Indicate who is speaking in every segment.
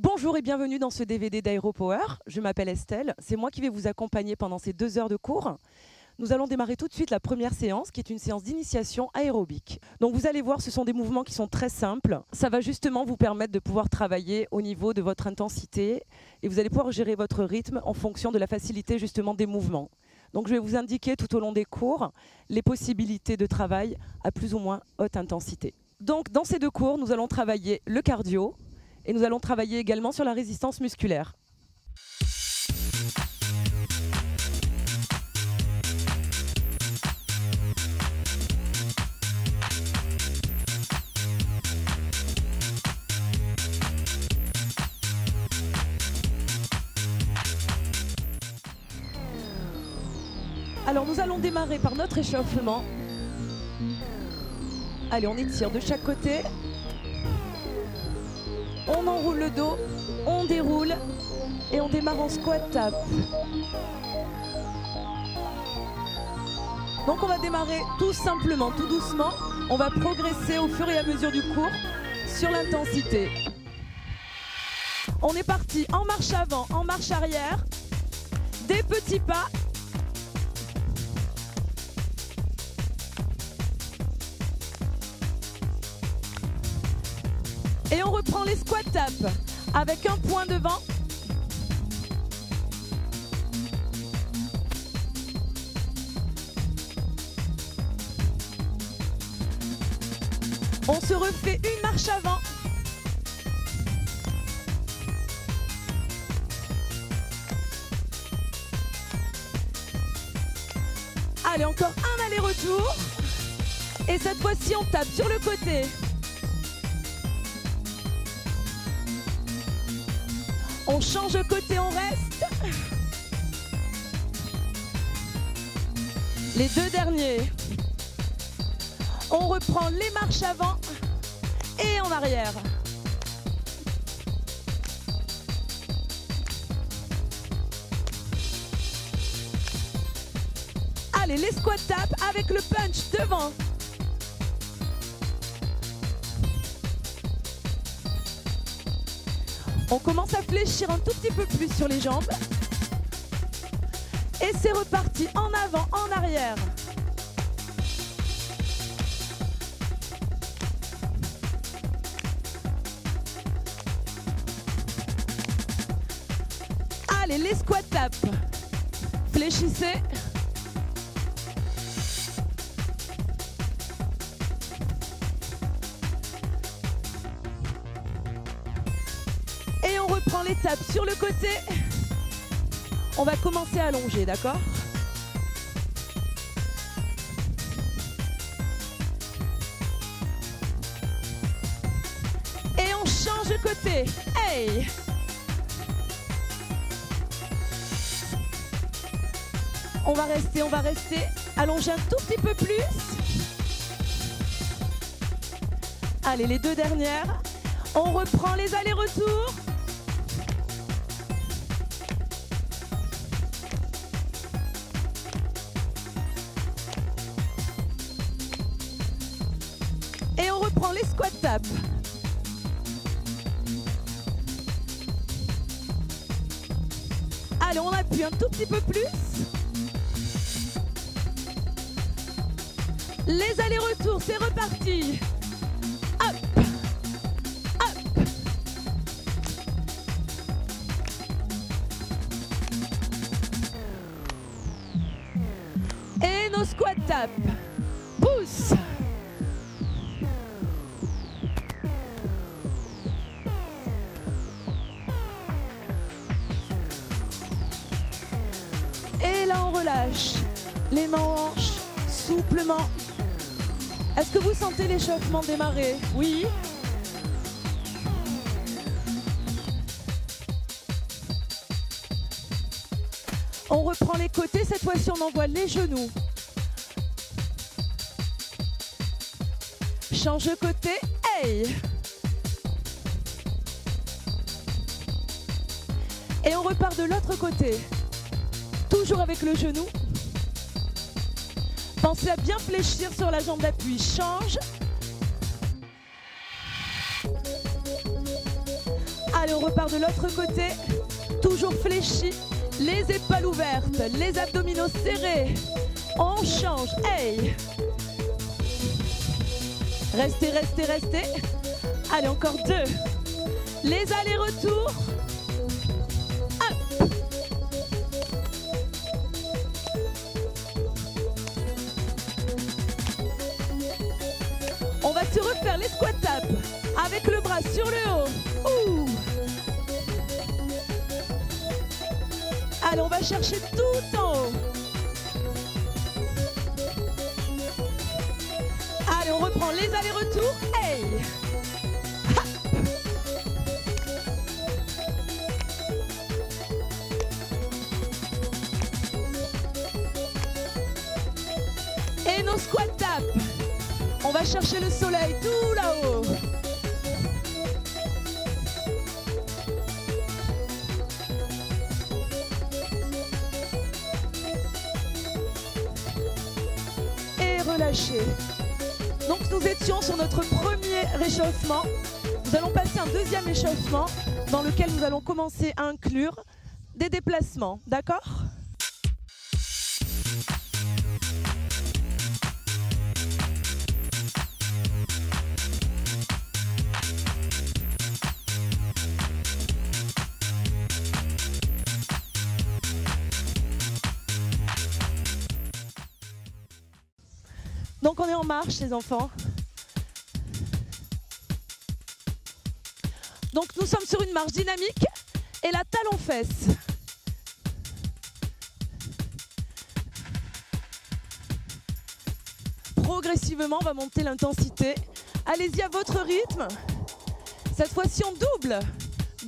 Speaker 1: Bonjour et bienvenue dans ce DVD d'AeroPower. Je m'appelle Estelle, c'est moi qui vais vous accompagner pendant ces 2 heures de cours. Nous allons démarrer tout de suite la première séance qui est une séance d'initiation aérobique. Donc vous allez voir, ce sont des mouvements qui sont très simples. Ça va justement vous permettre de pouvoir travailler au niveau de votre intensité et vous allez pouvoir gérer votre rythme en fonction de la facilité justement des mouvements. Donc je vais vous indiquer tout au long des cours les possibilités de travail à plus ou moins haute intensité. Donc dans ces 2 cours, nous allons travailler le cardio et nous allons travailler également sur la résistance musculaire. Alors nous allons démarrer par notre échauffement. Allez, on étire de chaque côté. On enroule le dos, on déroule et on démarre en squat tap. Donc on va démarrer tout simplement, tout doucement. On va progresser au fur et à mesure du cours sur l'intensité. On est parti en marche avant, en marche arrière. Des petits pas. Et on reprend les squat tap avec un point devant. On se refait une marche avant. Allez, encore un aller-retour. Et cette fois-ci, on tape sur le côté. On change de côté, on reste. Les 2 derniers. On reprend les marches avant et en arrière. Allez, les squat tap avec le punch devant. On commence à fléchir un tout petit peu plus sur les jambes. Et c'est reparti en avant, en arrière. Allez, les squat tap. Fléchissez. Et on reprend les tapes sur le côté. On va commencer à allonger, d'accord? Et on change de côté. Hey! On va rester. Allonger un tout petit peu plus. Allez, les 2 dernières. On reprend les allers-retours. Et on reprend les squat tap. Allez, on appuie un tout petit peu plus. Les allers-retours, c'est reparti. Hop, hop. Et nos squat tap. Pousse. Et là, on relâche les mains en hanches, souplement. Est-ce que vous sentez l'échauffement démarrer? Oui. On reprend les côtés, cette fois-ci on envoie les genoux. Change de côté, hey! Et on repart de l'autre côté. Toujours avec le genou. Pensez à bien fléchir sur la jambe d'appui. Change. Allez, on repart de l'autre côté. Toujours fléchi, les épaules ouvertes, les abdominaux serrés. On change, hey! Restez, restez, restez. Allez, encore 2. Les allers-retours. Hop! On va se refaire les squat taps avec le bras sur le haut. Ouh. Allez, on va chercher tout en haut. Allez, on reprend les allers-retours. Hey! Ha! Et nos squat taps. On va chercher le soleil tout là-haut. Relâcher. Donc nous étions sur notre premier réchauffement. Nous allons passer un deuxième échauffement dans lequel nous allons commencer à inclure des déplacements. D'accord ? Donc on est en marche les enfants. Donc nous sommes sur une marche dynamique et la talon-fesse. Progressivement on va monter l'intensité. Allez-y à votre rythme. Cette fois-ci on double.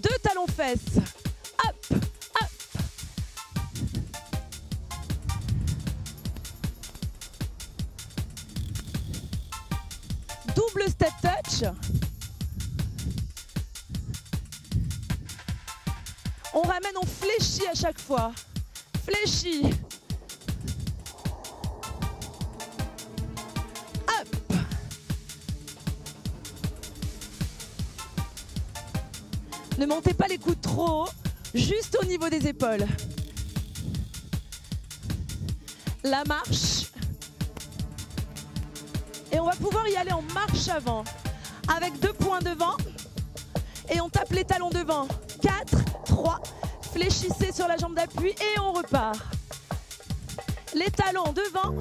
Speaker 1: 2 talons-fesses. Hop, hop. Double step touch. On ramène, on fléchit à chaque fois. Fléchit. Hop. Ne montez pas les coudes trop haut, juste au niveau des épaules. La marche. Et on va pouvoir y aller en marche avant, avec 2 points devant, et on tape les talons devant. 4, 3, fléchissez sur la jambe d'appui et on repart. Les talons devant,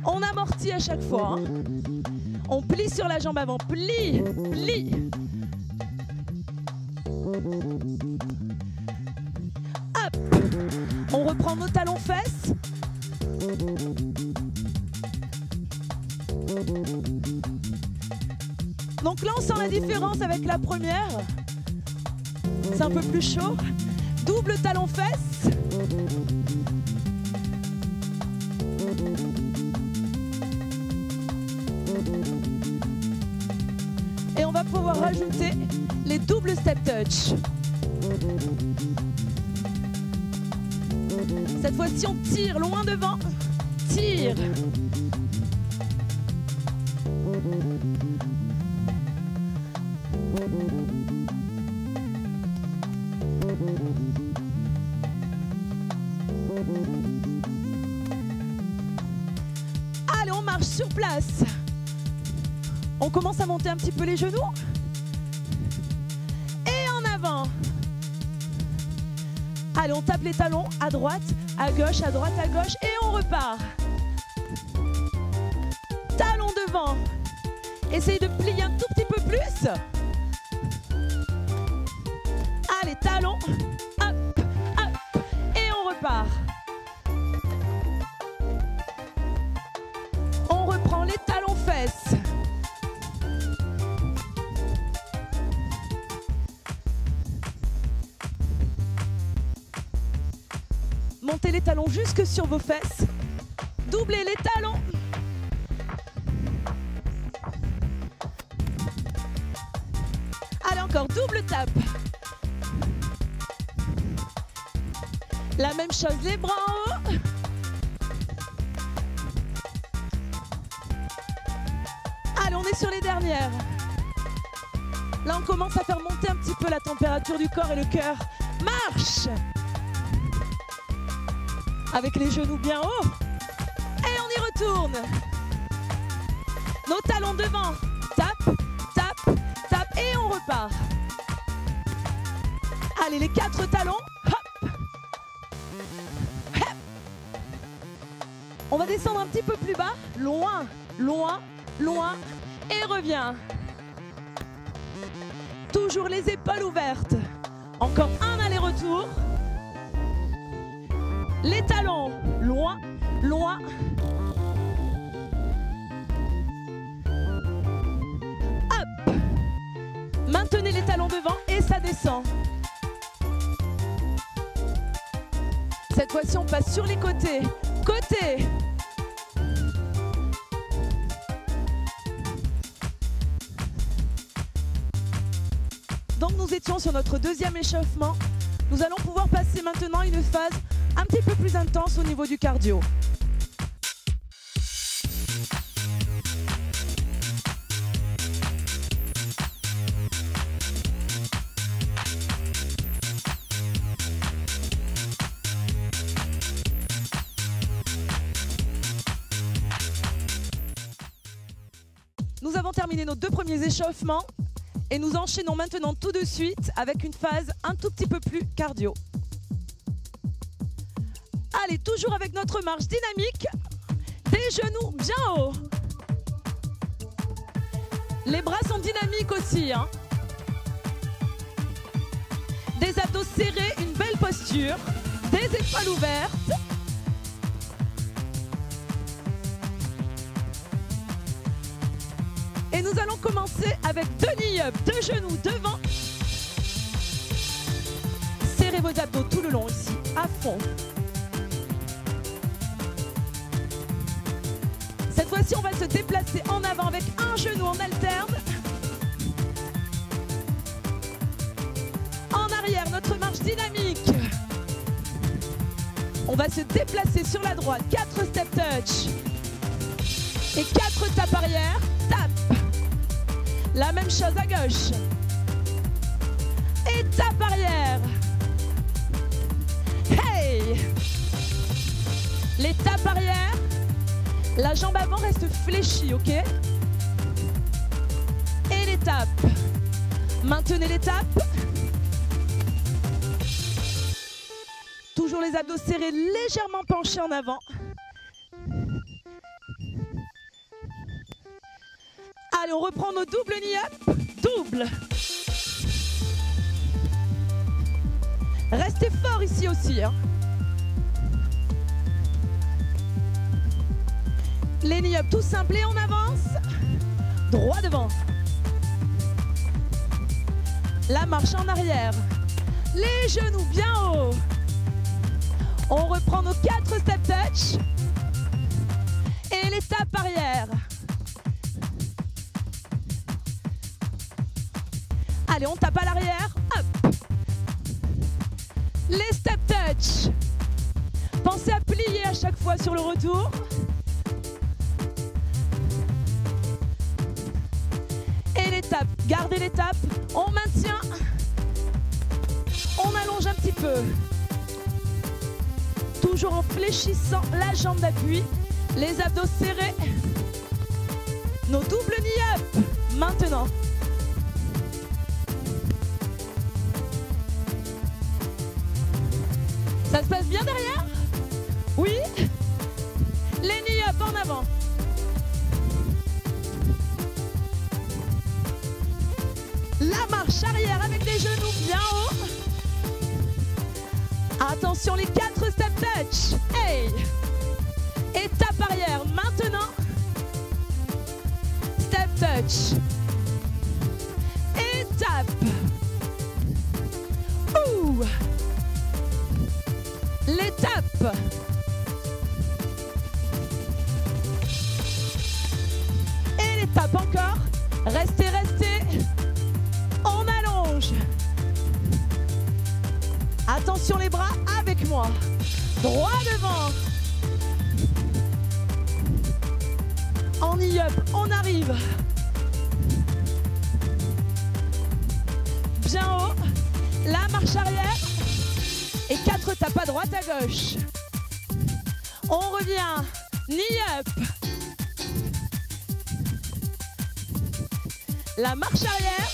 Speaker 1: on amortit à chaque fois. Hein. On plie sur la jambe avant, plie, plie. Hop, on reprend nos talons fesses. Donc là on sent la différence avec la première. C'est un peu plus chaud. Double talon fesses. Et on va pouvoir rajouter les doubles step touch. Cette fois-ci on tire loin devant. Tire. Allez, on marche sur place. On commence à monter un petit peu les genoux. Et en avant. Allez, on tape les talons à droite, à gauche, à droite, à gauche. Et on repart. Talons devant. Essayez de plier un tout petit peu plus. Allez, talons. Hop, hop. Et on repart. On reprend les talons fesses. Montez les talons jusque sur vos fesses. Doublez les talons. Allez, encore double tape. La même chose, les bras en haut. Allez, on est sur les dernières. Là, on commence à faire monter un petit peu la température du corps et le cœur. Marche! Avec les genoux bien hauts. Et on y retourne. Nos talons devant. Tape, tape, tape. Et on repart. Allez, les 4 talons. Hop. Hop. On va descendre un petit peu plus bas. Loin, loin, loin. Et reviens. Toujours les épaules ouvertes. Encore un aller-retour. Les talons, loin, loin. Hop. Maintenez les talons devant et ça descend. Cette fois-ci, on passe sur les côtés. Côté. Donc nous étions sur notre deuxième échauffement. Nous allons pouvoir passer maintenant à une phase un petit peu plus intense au niveau du cardio. Nous avons terminé nos 2 premiers échauffements et nous enchaînons maintenant tout de suite avec une phase un tout petit peu plus cardio. Allez, toujours avec notre marche dynamique, des genoux bien hauts. Les bras sont dynamiques aussi, hein. Des abdos serrés, une belle posture, des épaules ouvertes. Et nous allons commencer avec 2 knee-up, 2 genoux devant. Serrez vos abdos tout le long ici, à fond. Cette fois-ci, on va se déplacer en avant avec un genou en alterne. En arrière, notre marche dynamique. On va se déplacer sur la droite, 4 step touch. Et 4 tapes arrière, tape. La même chose à gauche. Et tape arrière. Hey! Les tapes arrière. La jambe avant reste fléchie, ok? Et les tapes. Maintenez les tapes. Toujours les abdos serrés, légèrement penchés en avant. Allez, on reprend nos doubles knee-up. Double. Restez fort ici aussi, hein. Les knee-up tout simple et on avance. Droit devant. La marche en arrière. Les genoux bien hauts. On reprend nos 4 step touch. Et les tapes arrière. Allez, on tape à l'arrière. Hop. Les step touch. Pensez à plier à chaque fois sur le retour. Et les tapes. Gardez les tapes. On maintient. On allonge un petit peu. Toujours en fléchissant la jambe d'appui. Les abdos serrés. Nos doubles knee-up. Maintenant. Ça se passe bien derrière? Oui? Les knee-up en avant. La marche arrière avec les genoux bien hauts. Attention, les 4 step touch. Hey! Et tape arrière. Maintenant. Step touch. Et tape. Ouh! Les tapes. Et les tapes encore. Restez, restez. On allonge. Attention les bras avec moi. Droit devant. En knee-up, on arrive. marche arrière. Et 4 tapes à droite, à gauche. On revient. Knee up. La marche arrière.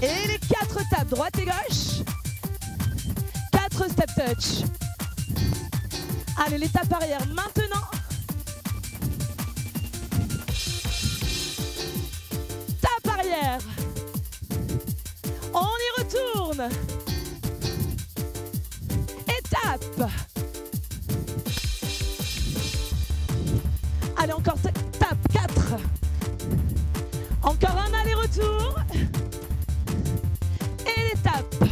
Speaker 1: Et les 4 tapes, droite et gauche. 4 step touch. Allez, les tapes arrière maintenant. Tape arrière. On y retourne. Et tape. Allez, encore tape, 4. Encore un aller-retour. Et les tapes.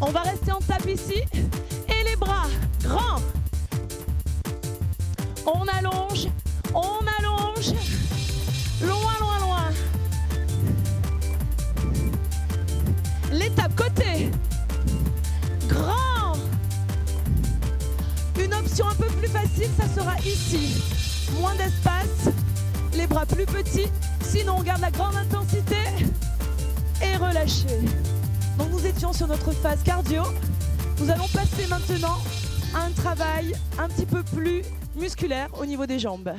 Speaker 1: On va rester en tape ici. Et les bras grands. On allonge. On allonge. Loin, loin, loin. Les tapes côté. Grand. Une option un peu plus facile, ça sera ici. Moins d'espace. Les bras plus petits. Sinon, on garde la grande intensité. Et relâcher. Donc nous étions sur notre phase cardio. Nous allons passer maintenant à un travail un petit peu plus musculaire au niveau des jambes.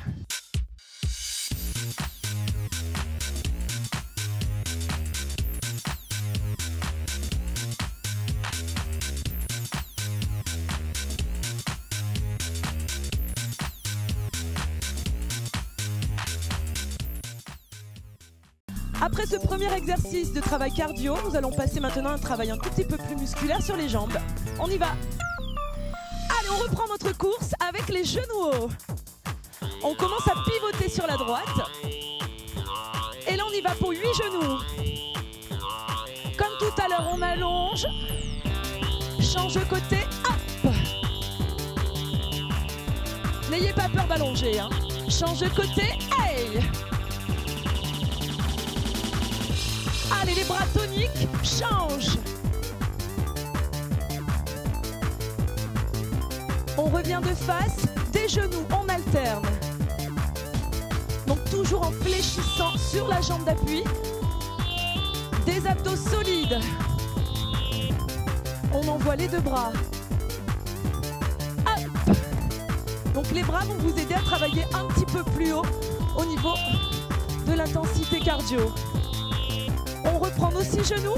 Speaker 1: Après ce premier exercice de travail cardio, nous allons passer maintenant à un travail un tout petit peu plus musculaire sur les jambes. On y va. Allez, on reprend notre course avec les genoux hauts. On commence à pivoter sur la droite. Et là, on y va pour 8 genoux. Comme tout à l'heure, on allonge. Change de côté. Hop. N'ayez pas peur d'allonger. Hein. Change de côté. Hey. Allez, les bras toniques, change. On revient de face, des genoux, on alterne. Donc toujours en fléchissant sur la jambe d'appui. Des abdos solides. On envoie les 2 bras. Hop. Donc les bras vont vous aider à travailler un petit peu plus haut au niveau de l'intensité cardio. On reprend nos 6 genoux,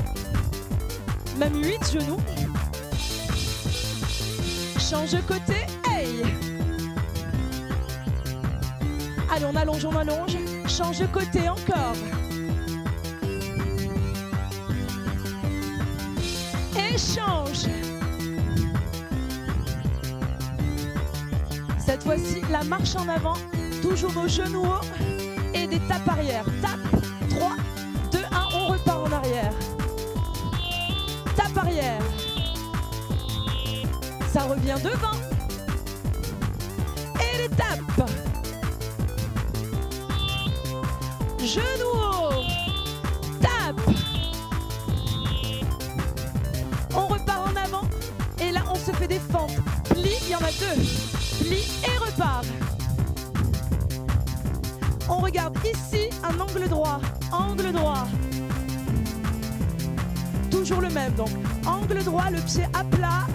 Speaker 1: même 8 genoux. Change de côté, hey. Allez, on allonge, change de côté encore. Et change. Cette fois-ci, la marche en avant, toujours nos genoux hauts et des tapes arrière. Tape, 3, 2, 1, on repart en arrière. Tape arrière. Ça revient devant. Et les tapes. Genoux haut. Tape. On repart en avant. Et là, on se fait des fentes. Pli, il y en a 2. Pli et repart. On regarde ici un angle droit. Angle droit. Toujours le même, donc angle droit, le pied à plat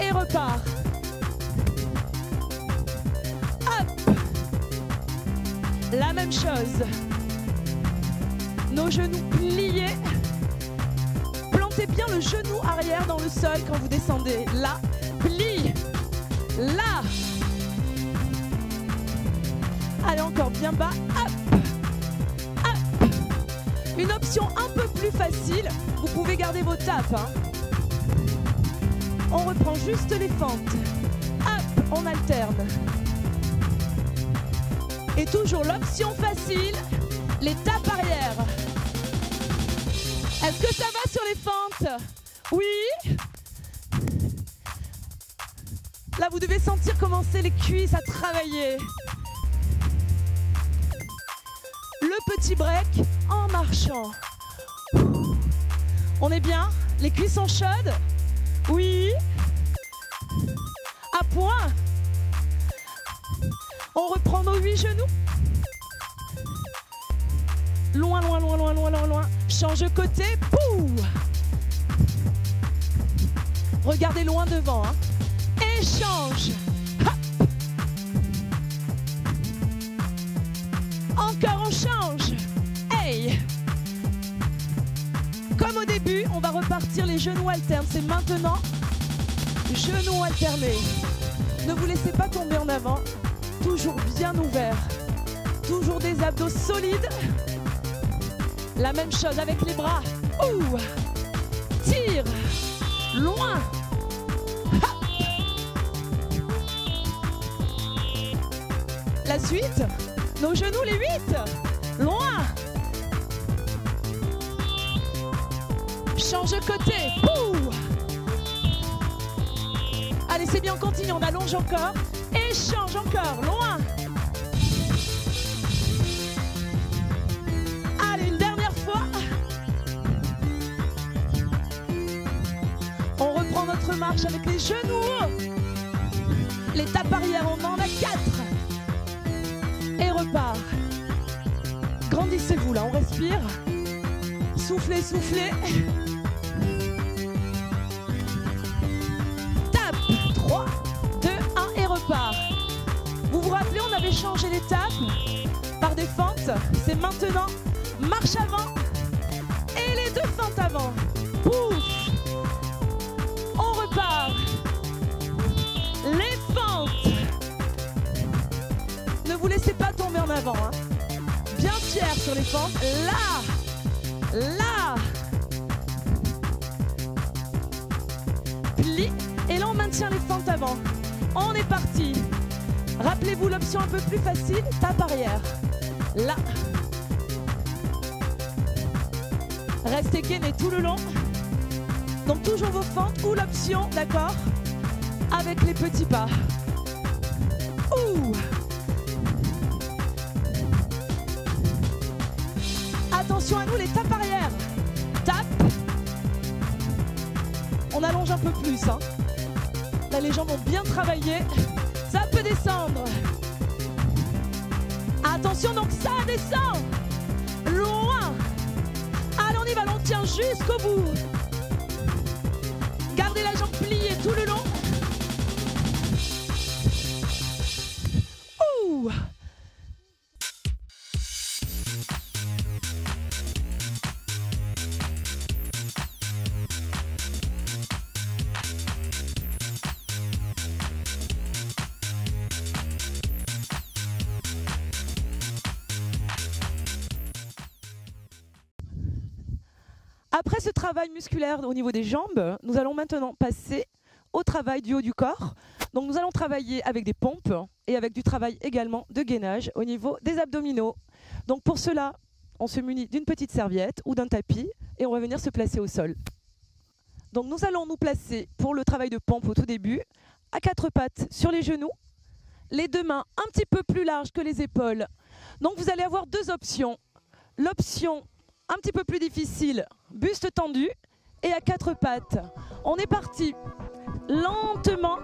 Speaker 1: et repart. Hop. La même chose. Nos genoux pliés. Plantez bien le genou arrière dans le sol quand vous descendez. Là, plie. Là. Allez, encore bien bas. Hop. Hop. Une option un peu plus facile. Vous pouvez garder vos tapes. Hein. On reprend juste les fentes. Hop, on alterne. Et toujours l'option facile, les tapes arrière. Est-ce que ça va sur les fentes? Oui. Là, vous devez sentir commencer les cuisses à travailler. Le petit break en marchant. On est bien? Les cuisses sont chaudes? Oui. À point. On reprend nos 8 genoux. Loin, loin, loin, loin, loin, loin, loin. Change de côté. Pouh. Regardez loin devant. Hein. Échange. Hop. Encore on change. Hey. Comme au début, on va repartir les genoux alternes. C'est maintenant. Genoux alternés. Ne vous laissez pas tomber en avant. Toujours bien ouvert. Toujours des abdos solides. La même chose avec les bras. Ouh. Tire. Loin. Ha. La suite. Nos genoux, les 8. Loin. Change de côté. Ouh. Allez, c'est bien, on continue. On allonge encore. Échange encore. Loin. Allez, une dernière fois. On reprend notre marche avec les genoux. Les tapes arrière, on en a 4. Et repart. Grandissez-vous là, on respire. Soufflez, soufflez. Tape. 3, 2, 1 et repart. Vous vous rappelez, on avait changé l'étape par des fentes. C'est maintenant marche avant et les 2 fentes avant. Pouf. On repart. Les fentes. Ne vous laissez pas tomber en avant. Hein. Bien fier sur les fentes. Là. Là. Plie. Et là, on maintient les fentes avant. On est parti. Rappelez-vous l'option un peu plus facile. Tape arrière. Là. Restez gainé tout le long. Donc toujours vos fentes ou l'option, d'accord, avec les petits pas. Ouh. Attention à nous, les tapes arrière. Tape. On allonge un peu plus. Hein. Là, les jambes ont bien travaillé. Ça peut descendre. Attention, donc ça descend. Loin. Allez, on y va, on tient jusqu'au bout. Gardez la jambe pliée tout le long. Ouh. Après ce travail musculaire au niveau des jambes, nous allons maintenant passer au travail du haut du corps. Donc nous allons travailler avec des pompes et avec du travail également de gainage au niveau des abdominaux. Donc pour cela, on se munit d'une petite serviette ou d'un tapis et on va venir se placer au sol. Donc nous allons nous placer pour le travail de pompe au tout début, à 4 pattes sur les genoux, les 2 mains un petit peu plus larges que les épaules. Donc vous allez avoir 2 options. L'option un petit peu plus difficile, buste tendu et à 4 pattes. On est parti. Lentement.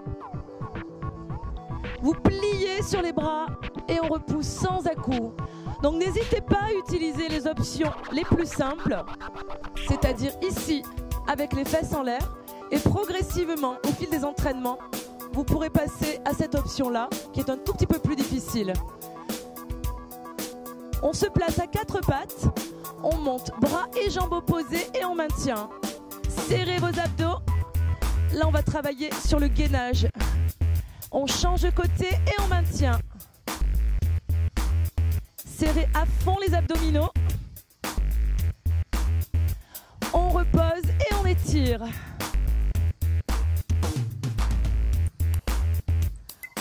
Speaker 1: Vous pliez sur les bras et on repousse sans à-coups. Donc n'hésitez pas à utiliser les options les plus simples, c'est-à-dire ici avec les fesses en l'air et progressivement au fil des entraînements, vous pourrez passer à cette option-là qui est un tout petit peu plus difficile. On se place à 4 pattes. On monte, bras et jambes opposés et on maintient. Serrez vos abdos. Là, on va travailler sur le gainage. On change de côté et on maintient. Serrez à fond les abdominaux. On repose et on étire.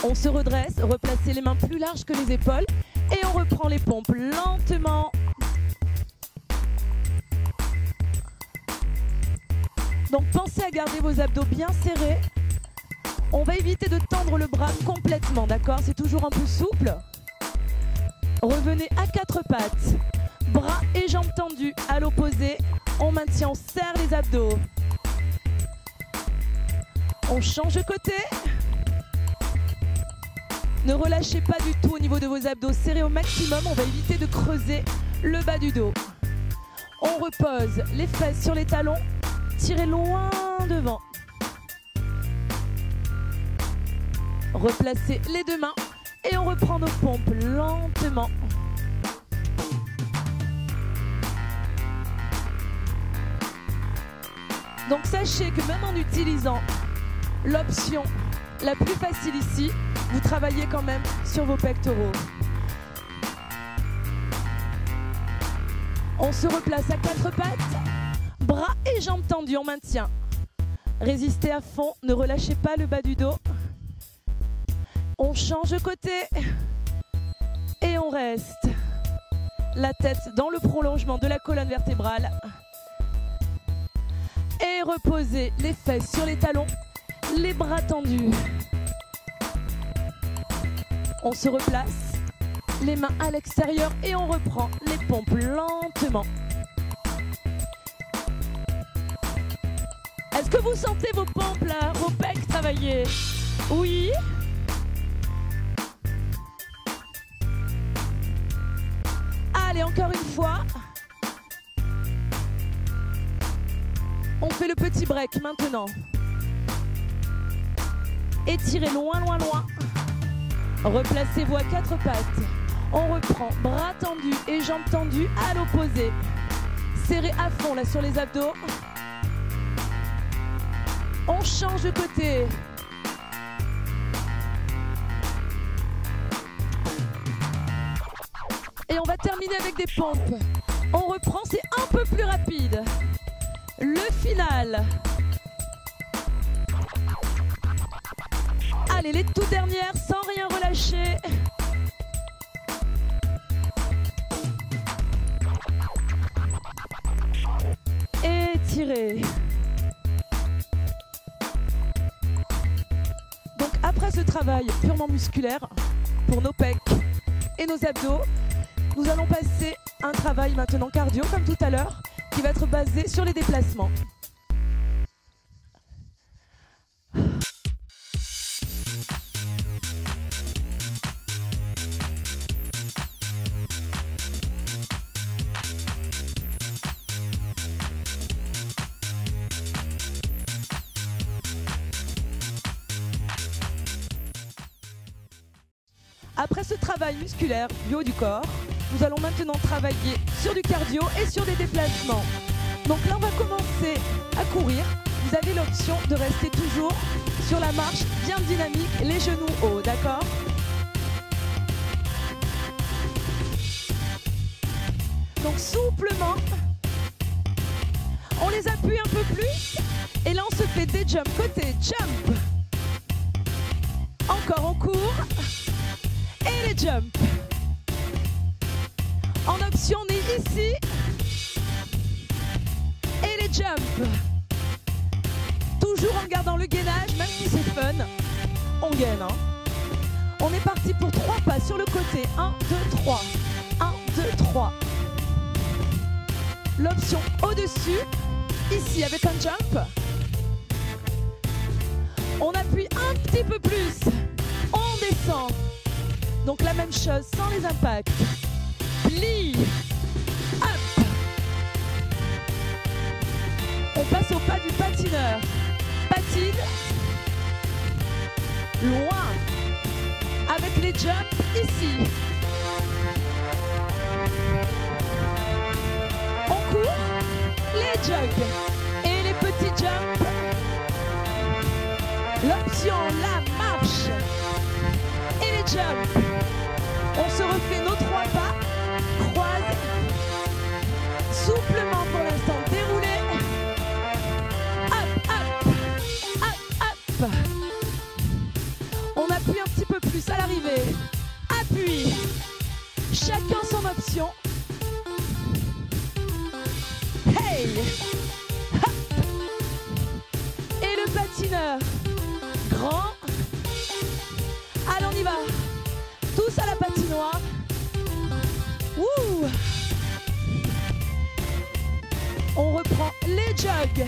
Speaker 1: On se redresse, replacez les mains plus larges que les épaules et on reprend les pompes lentement. Donc pensez à garder vos abdos bien serrés. On va éviter de tendre le bras complètement, d'accord? C'est toujours un peu souple. Revenez à 4 pattes. Bras et jambes tendus à l'opposé. On maintient, on serre les abdos. On change de côté. Ne relâchez pas du tout au niveau de vos abdos. Serrez au maximum. On va éviter de creuser le bas du dos. On repose les fesses sur les talons, tirez loin devant. Replacez les deux mains et on reprend nos pompes lentement. Donc sachez que même en utilisant l'option la plus facile ici, vous travaillez quand même sur vos pectoraux. On se replace à quatre pattes, bras et jambes tendus, on maintient. Résistez à fond, ne relâchez pas le bas du dos. On change de côté et on reste. La tête dans le prolongement de la colonne vertébrale. Et reposez les fesses sur les talons, les bras tendus. On se replace, les mains à l'extérieur et on reprend les pompes lentement. Est-ce que vous sentez vos pompes là, vos pecs travailler? Oui? Allez, encore une fois. On fait le petit break maintenant. Étirez loin, loin, loin. Replacez-vous à quatre pattes. On reprend bras tendus et jambes tendues à l'opposé. Serrez à fond là sur les abdos. On change de côté. Et on va terminer avec des pompes. On reprend, c'est un peu plus rapide. Le final. Allez, les toutes dernières sans rien relâcher. Étirez. Donc après ce travail purement musculaire pour nos pecs et nos abdos, nous allons passer un travail maintenant cardio comme tout à l'heure qui va être basé sur les déplacements. Après ce travail musculaire du haut du corps, nous allons maintenant travailler sur du cardio et sur des déplacements. Donc là, on va commencer à courir. Vous avez l'option de rester toujours sur la marche bien dynamique, les genoux hauts, d'accord? Donc souplement, on les appuie un peu plus et là on se fait des jumps côté jump. Encore on court et les jumps. En option, on est ici et les jumps. Toujours en gardant le gainage, même si c'est fun, on gaine. Hein. On est parti pour 3 pas sur le côté. 1, 2, 3. 1, 2, 3. L'option au-dessus, ici avec un jump. On appuie un petit peu plus. On descend. Donc la même chose sans les impacts. Plie. Up. On passe au pas du patineur. Patine. Loin. Avec les jumps ici. On court. Les jogs. Et les petits jumps. L'option, la marche. Et les jumps. On se refait nos 3 pas. Croise. Souplement pour l'instant. Déroulé. Up, up. Up, up. On appuie un petit peu plus à l'arrivée. Appuie. Chacun son option. Hey. Hop. Et le patineur. Grand. Allez, on y va. Tous à la patinoire. Ouh. On reprend les jogs.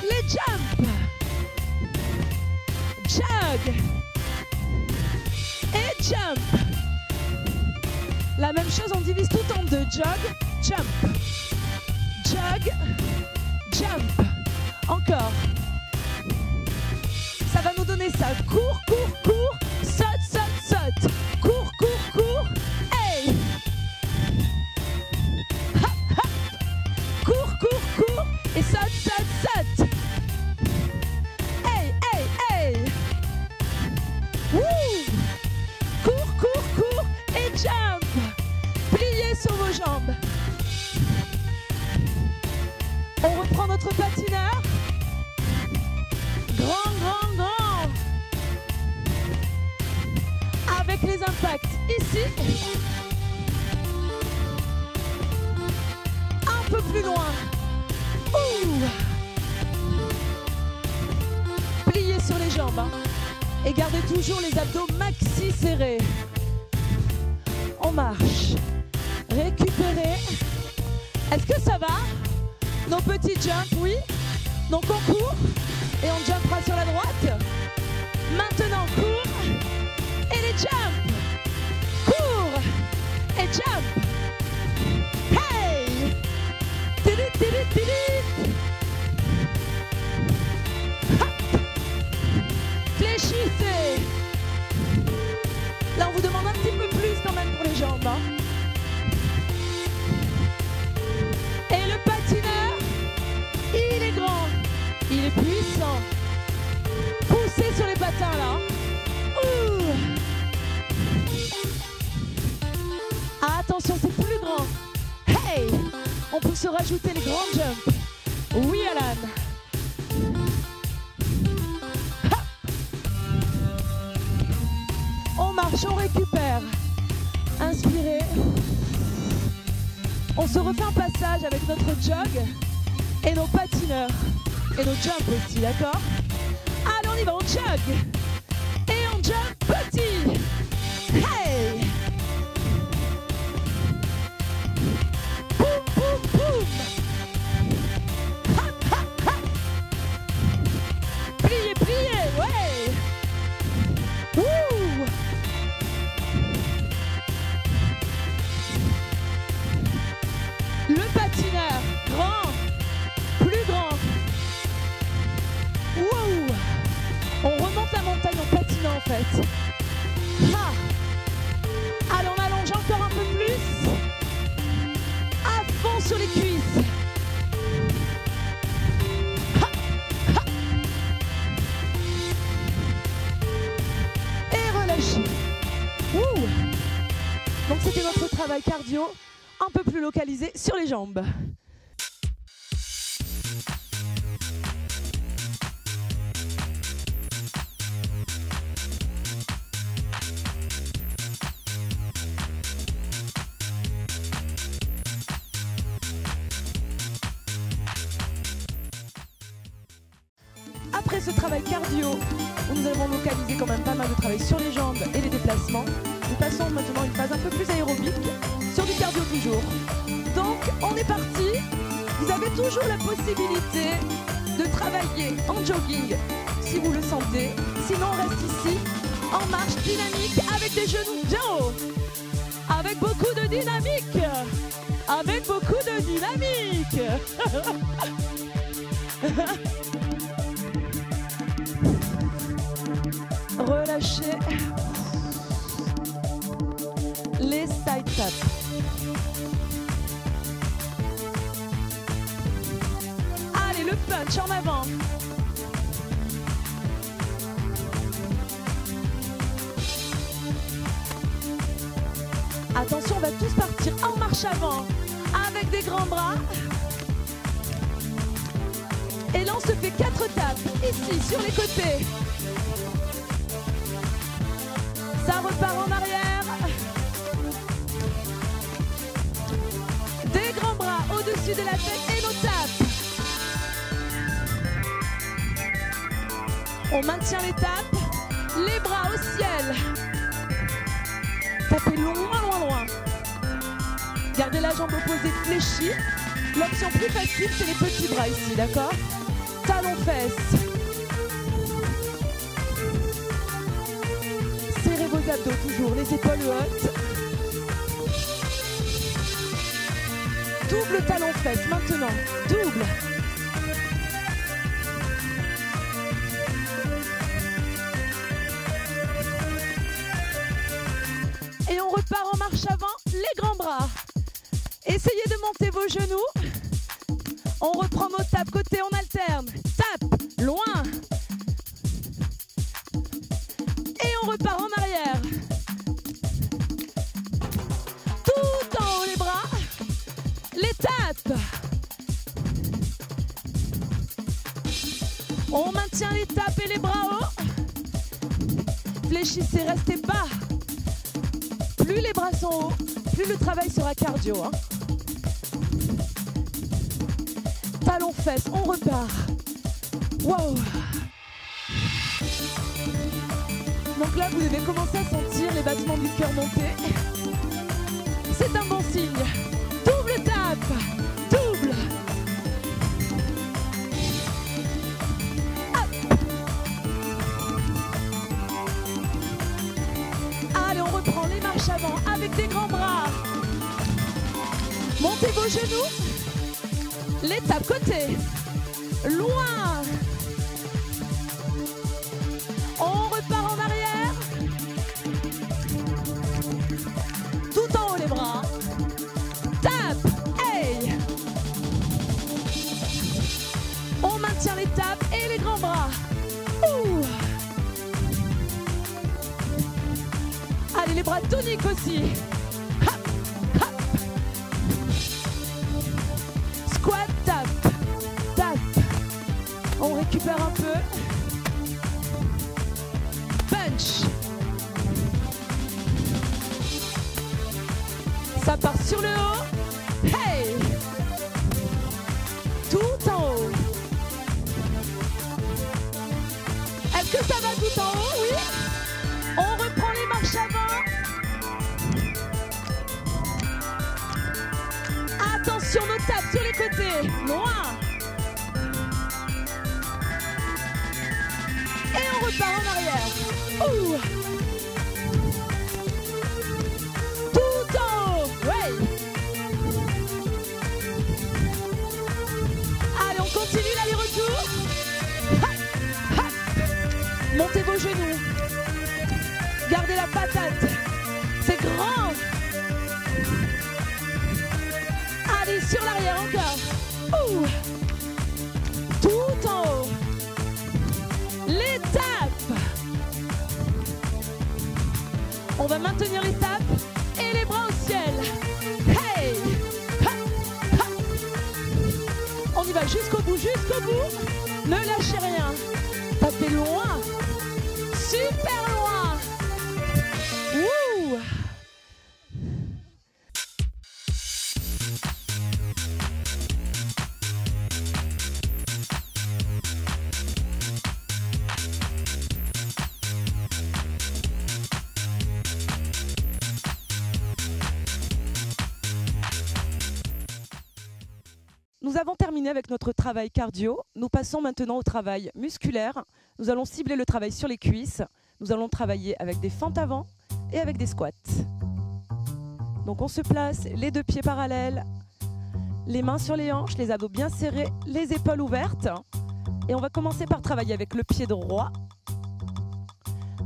Speaker 1: Les jumps. Jog. Et jump. La même chose, on divise tout en deux. Jog, jump. Jog, jump. Encore. Ça va nous donner ça. Cours, cours, cours. Saute, saute, saute. Cours, cours, cours. Hey. Hop, hop. Cours, cours, cours. Et saute, saute, saute. Hey, hey, hey. Wouh. Cours, cours, cours. Et jump. Pliez sur vos jambes. On reprend notre patineur. Grand, grand, grand. Avec les impacts ici. Un peu plus loin. Ouh. Pliez sur les jambes. Hein. Et gardez toujours les abdos maxi serrés. On marche. Récupérez. Est-ce que ça va? Nos petits jumps, oui. Donc on court et on jumpera sur la droite. Maintenant, cours et les jumps. Cours et jump. Hey! Tiri, tiri, tiri. Hop. Fléchissez. Là, on vous demande un petit peu plus quand même pour les jambes. Hein. Et le patineur, il est grand, il est puissant. Poussez sur les patins là. Ouh. Ah, attention, c'est plus grand. Hey, on peut se rajouter les grands jumps. Oui, Alan. Ha. On marche, on récupère. Inspirez. On se refait un passage avec notre jog et nos patineurs et nos jumps aussi, d'accord? Allez, on y va, on jog et on jump petit. Hey! Boum, boum, boum. Hop, hop, hop. Pliez, pliez, ouais! Wouh! Le patineur, grand, plus grand. Wow! On remonte la montagne en patinant en fait. Ah. Allez, on allonge encore un peu plus. À fond sur les cuisses. Ha. Ha. Et relâchez. Ouh. Donc c'était notre travail cardio. Un peu plus localisé sur les jambes. Après ce travail cardio, où nous avons localisé quand même pas mal de travail sur les jambes et les déplacements, nous passons maintenant à une phase un peu plus aérobique, sur du cardio toujours. Donc on est parti, vous avez toujours la possibilité de travailler en jogging si vous le sentez, sinon on reste ici en marche dynamique avec des genoux bien hauts, avec beaucoup de dynamique, avec beaucoup de dynamique. Relâchez les side taps. Allez, le punch en avant. Attention, on va tous partir en marche avant avec des grands bras. Et là, on se fait 4 tapes ici sur les côtés. Ça repart en arrière. Des grands bras au-dessus de la tête et nos tapes. On maintient les tapes, les bras au ciel. Tapez loin, loin, loin. Gardez la jambe opposée fléchie. L'option plus facile, c'est les petits bras ici, d'accord? Talons fesses. Serrez vos abdos toujours, les épaules hautes. double talon fesse maintenant, double. Et on repart en marche avant, les grands bras. Essayez de monter vos genoux. On reprend nos tapes côté, on alterne. Tape, loin. Et on repart en arrière. Tout en haut les bras. Les tapes. On maintient les tapes et les bras hauts. Fléchissez, restez bas. Plus les bras sont hauts, plus le travail sera cardio. Hein. Talons fesses, on repart. Wow. Donc là, vous devez commencer à sentir les battements du cœur monter. C'est un bon signe. Double tape, double. Hop. Allez, on reprend les marches avant avec des grands bras. Montez vos genoux. Les tapes côté. Loin. On repart en arrière. Tout en haut les bras. Tape. Hey. On maintient les tapes et les grands bras. Ouh. Allez, les bras toniques aussi. Hop, hop. Squat, tape, tape. On récupère un peu. Punch. Ça part sur le haut. Hey. Tout en haut. Est-ce que ça va tout en haut? Oui. On reprend les marches avant. Attention, nos tapes sur les côtés. Loin. Et on repart en arrière. Ouh. Tout en haut. Ouais. Allez, on continue l'aller-retour. Hop, hop. Montez vos genoux. Gardez la patate. C'est grand. Allez, sur l'arrière encore. Ouh. Tout en haut. Les tapes. On va maintenir les tapes et les bras au ciel. Hey. Hop, hop. On y va jusqu'au bout, jusqu'au bout. Ne lâchez rien. Tapez loin. Super loin. Wouh. Nous avons terminé avec notre travail cardio. Nous passons maintenant au travail musculaire. Nous allons cibler le travail sur les cuisses. Nous allons travailler avec des fentes avant et avec des squats. Donc on se place, les deux pieds parallèles, les mains sur les hanches, les abdos bien serrés, les épaules ouvertes. Et on va commencer par travailler avec le pied droit.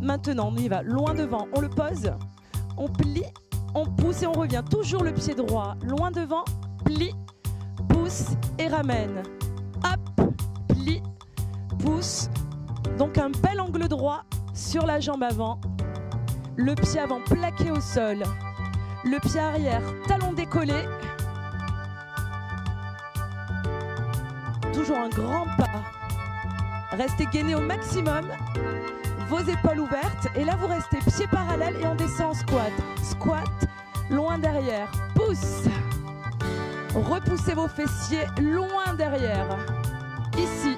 Speaker 1: Maintenant, on y va loin devant, on le pose, on plie, on pousse et on revient. Toujours le pied droit, loin devant, plie, pousse et ramène. Hop, plie, pousse. Donc un bel angle droit sur la jambe avant. Le pied avant plaqué au sol. Le pied arrière, talon décollé. Toujours un grand pas. Restez gainé au maximum. Vos épaules ouvertes. Et là, vous restez pieds parallèles et on descend en squat. Squat, loin derrière. Pousse. Repoussez vos fessiers loin derrière. Ici.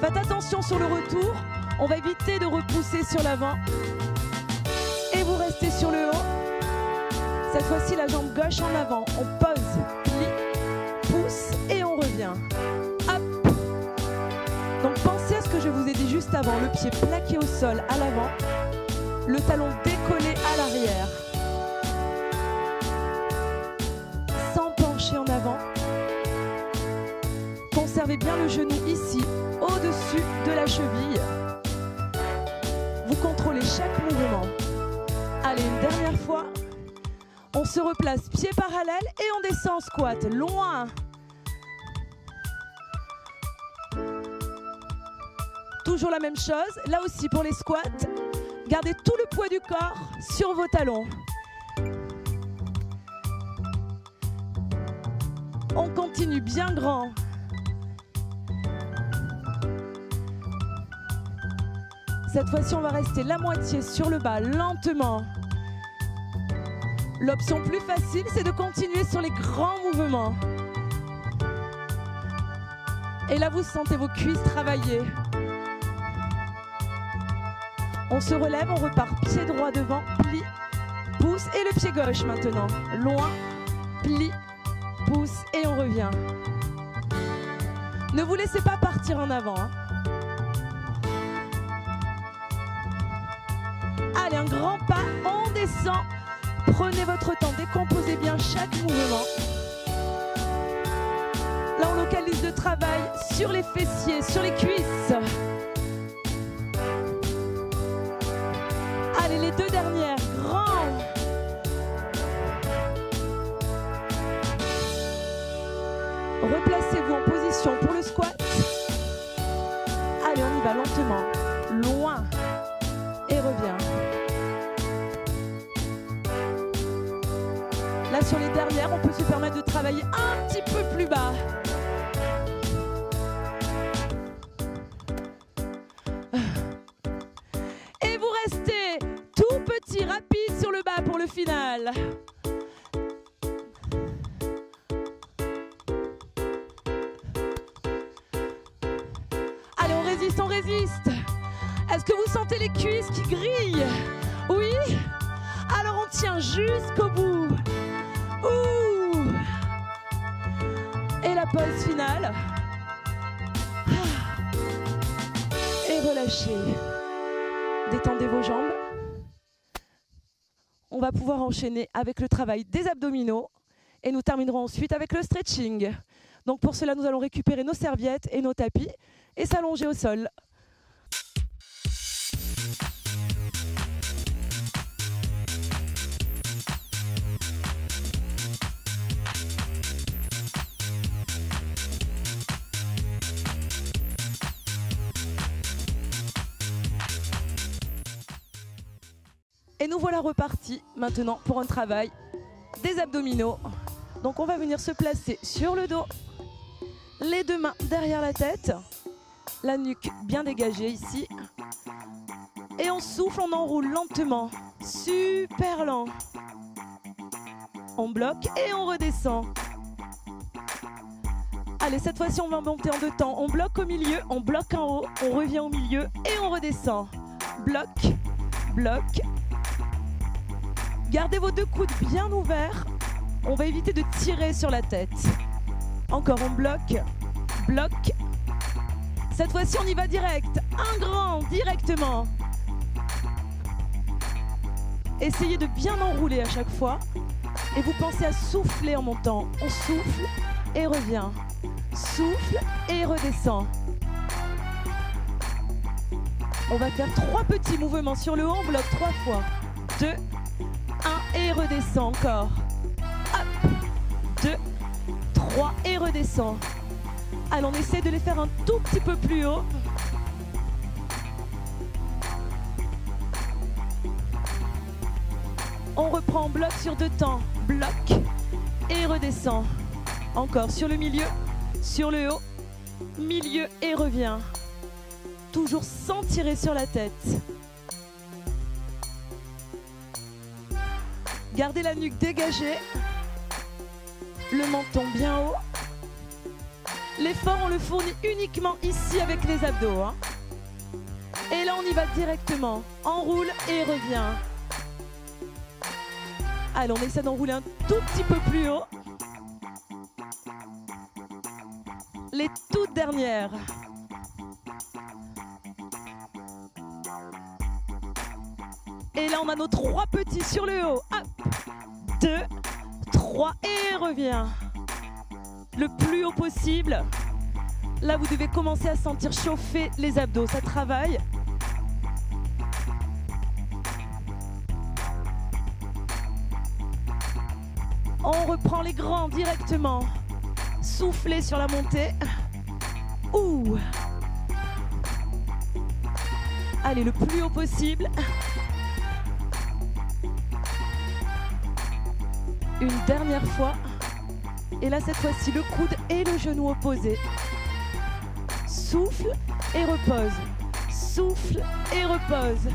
Speaker 1: Faites attention sur le retour. On va éviter de repousser sur l'avant. Et vous restez sur le haut. Cette fois-ci, la jambe gauche en avant. On pose, plie, pousse et on revient. Hop. Donc pensez à ce que je vous ai dit juste avant. Le pied plaqué au sol à l'avant. Le talon décollé à l'arrière. Observez bien le genou ici, au-dessus de la cheville. Vous contrôlez chaque mouvement. Allez, une dernière fois. On se replace pieds parallèles et on descend en squat, loin. Toujours la même chose, là aussi pour les squats. Gardez tout le poids du corps sur vos talons. On continue bien grand. Cette fois-ci, on va rester la moitié sur le bas, lentement. L'option plus facile, c'est de continuer sur les grands mouvements. Et là, vous sentez vos cuisses travailler. On se relève, on repart pied droit devant, plie, pouce et le pied gauche maintenant. Loin, plie, pouce et on revient. Ne vous laissez pas partir en avant. Hein. Allez, un grand pas, on descend. Prenez votre temps, décomposez bien chaque mouvement. Là, on localise le travail sur les fessiers, sur les cuisses. Allez, les deux dernières, grand. Replacez-vous en position pour le squat. Allez, on y va lentement, loin et revient. Là, sur les dernières, on peut se permettre de travailler un petit peu plus bas. Et vous restez tout petit, rapide sur le bas pour le final. Allez, on résiste, on résiste. Est-ce que vous sentez les cuisses qui grillent? Oui? Alors on tient jusqu'au bout. Ouh. Et la pause finale. Et relâchez. Détendez vos jambes. On va pouvoir enchaîner avec le travail des abdominaux et nous terminerons ensuite avec le stretching. Donc pour cela, nous allons récupérer nos serviettes et nos tapis et s'allonger au sol. Et nous voilà repartis maintenant pour un travail des abdominaux. Donc on va venir se placer sur le dos, les deux mains derrière la tête, la nuque bien dégagée ici. Et on souffle, on enroule lentement, super lent. On bloque et on redescend. Allez, cette fois-ci on va monter en deux temps. On bloque au milieu, on bloque en haut, on revient au milieu et on redescend. Bloc, bloc. Gardez vos deux coudes bien ouverts. On va éviter de tirer sur la tête. Encore, on bloque, bloc. Cette fois-ci, on y va direct. Un grand, directement. Essayez de bien enrouler à chaque fois. Et vous pensez à souffler en montant. On souffle et revient. Souffle et redescend. On va faire 3 petits mouvements sur le haut. On bloque 3 fois. 2, 1 et redescend encore. Hop, 2, 3 et redescend. Allez, on essaie de les faire un tout petit peu plus haut. On reprend en bloc sur 2 temps. Bloc et redescend. Encore sur le milieu, sur le haut, milieu et revient. Toujours sans tirer sur la tête. Gardez la nuque dégagée, le menton bien haut. L'effort, on le fournit uniquement ici avec les abdos. Hein. Et là, on y va directement. Enroule et revient. Allez, on essaie d'enrouler un tout petit peu plus haut. Les toutes dernières. Et là, on a nos 3 petits sur le haut. Hop, 2, 3 et revient. Le plus haut possible. Là, vous devez commencer à sentir chauffer les abdos, ça travaille. On reprend les grands directement. Soufflez sur la montée. Ouh. Allez, le plus haut possible. Une dernière fois. Et là, cette fois-ci, le coude et le genou opposés. Souffle et repose. Souffle et repose.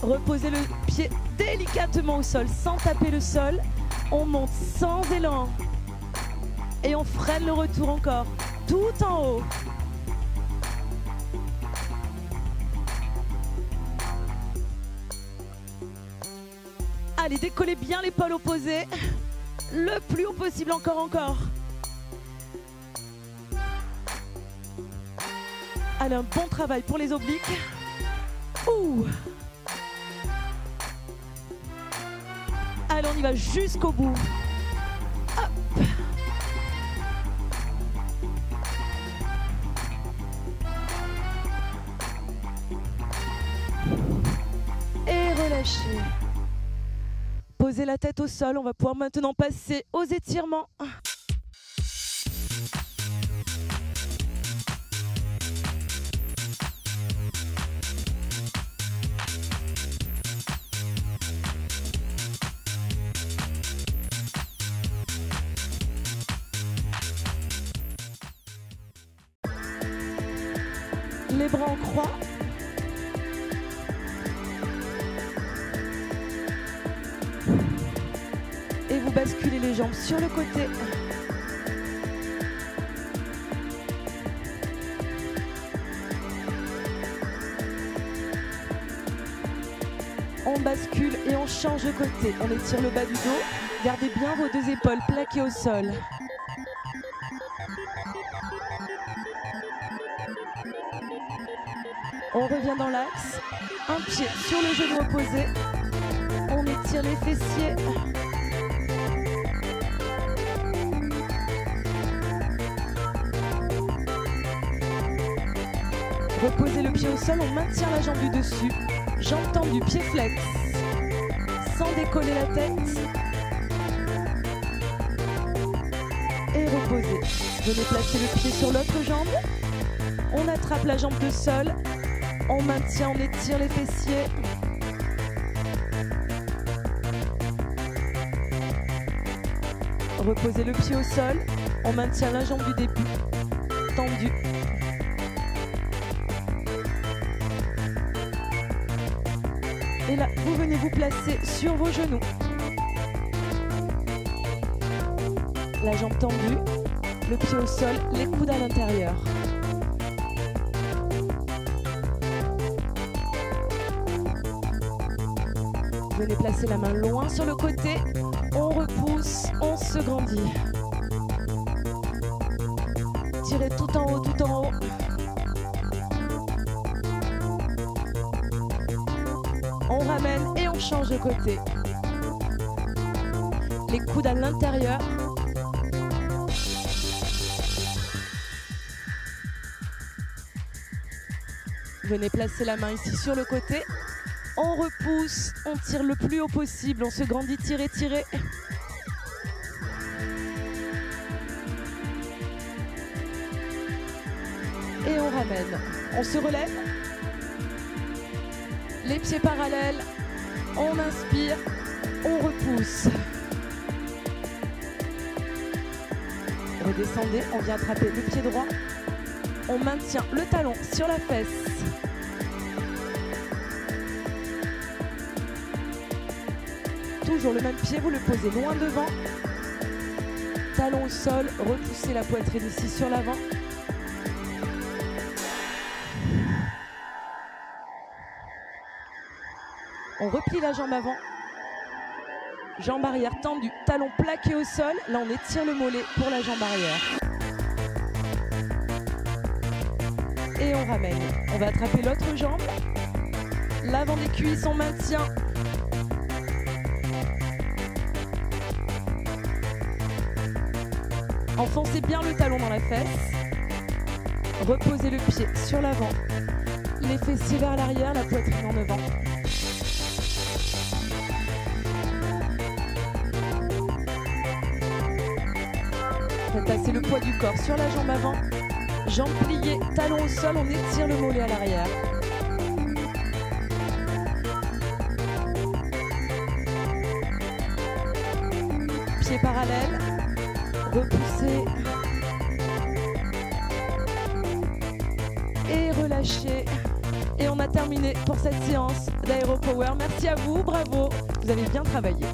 Speaker 1: Reposez le pied délicatement au sol, sans taper le sol. On monte sans élan. Et on freine le retour encore, tout en haut. Allez, décollez bien l'épaule opposée. Le plus haut possible, encore. Allez, un bon travail pour les obliques. Ouh. Allez, on y va jusqu'au bout. Hop. Et relâchez. Posez la tête au sol. On va pouvoir maintenant passer aux étirements. Les bras en croix. Et vous basculez les jambes sur le côté. On bascule et on change de côté. On étire le bas du dos. Gardez bien vos deux épaules plaquées au sol. On revient dans l'axe, un pied sur le genou opposé, on étire les fessiers. Reposez le pied au sol, on maintient la jambe du dessus, jambe tendue, pied flex, sans décoller la tête. Et reposez. Venez placer le pied sur l'autre jambe, on attrape la jambe de sol. On maintient, on étire les fessiers. Reposez le pied au sol. On maintient la jambe du début tendue. Et là, vous venez vous placer sur vos genoux. La jambe tendue, le pied au sol, les coudes à l'intérieur. Venez placer la main loin sur le côté, on repousse, on se grandit. Tirez tout en haut, tout en haut. On ramène et on change de côté. Les coudes à l'intérieur. Venez placer la main ici sur le côté. On repousse, on tire le plus haut possible, on se grandit, tirez, tirez. Et on ramène. On se relève. Les pieds parallèles. On inspire, on repousse. Redescendez, on vient attraper le pied droit. On maintient le talon sur la fesse. Toujours le même pied, vous le posez loin devant. Talon au sol, repoussez la poitrine ici sur l'avant. On replie la jambe avant. Jambe arrière tendue, talon plaqué au sol. Là, on étire le mollet pour la jambe arrière. Et on ramène. On va attraper l'autre jambe. L'avant des cuisses, on maintient. Enfoncez bien le talon dans la fesse. Reposez le pied sur l'avant. Les fessiers vers l'arrière, la poitrine en avant. Faites passer le poids du corps sur la jambe avant. Jambes pliées, talons au sol, on étire le mollet à l'arrière. Pieds parallèles, repoussez et relâchez. Et on a terminé pour cette séance d'AeroPower. Merci à vous, bravo, vous avez bien travaillé.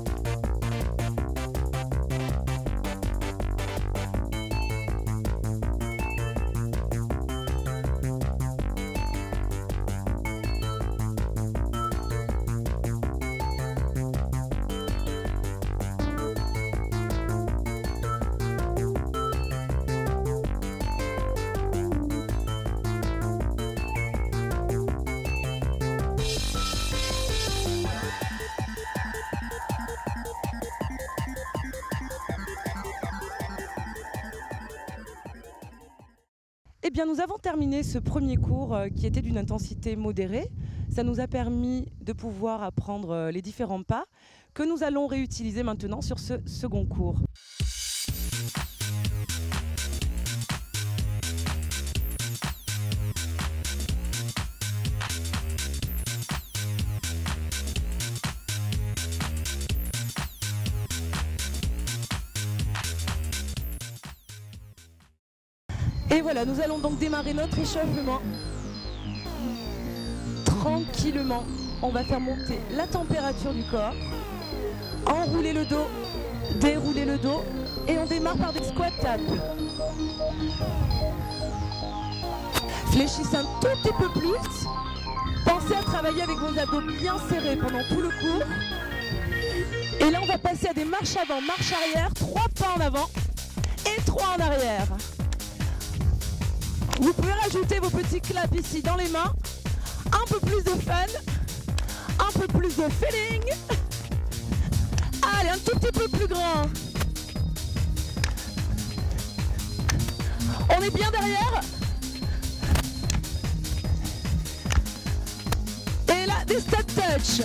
Speaker 1: Eh bien, nous avons terminé ce premier cours qui était d'une intensité modérée. Ça nous a permis de pouvoir apprendre les différents pas que nous allons réutiliser maintenant sur ce second cours. Et voilà, nous allons donc démarrer notre échauffement. Tranquillement, on va faire monter la température du corps. Enrouler le dos, dérouler le dos. Et on démarre par des squats taps. Fléchissez un tout petit peu plus. Pensez à travailler avec vos abdos bien serrés pendant tout le cours. Et là, on va passer à des marches avant, marche arrière, 3 pas en avant et 3 en arrière. Vous pouvez rajouter vos petits claps ici dans les mains. Un peu plus de fun, un peu plus de feeling. Allez, un tout petit peu plus grand. On est bien derrière. Et là, des step touch.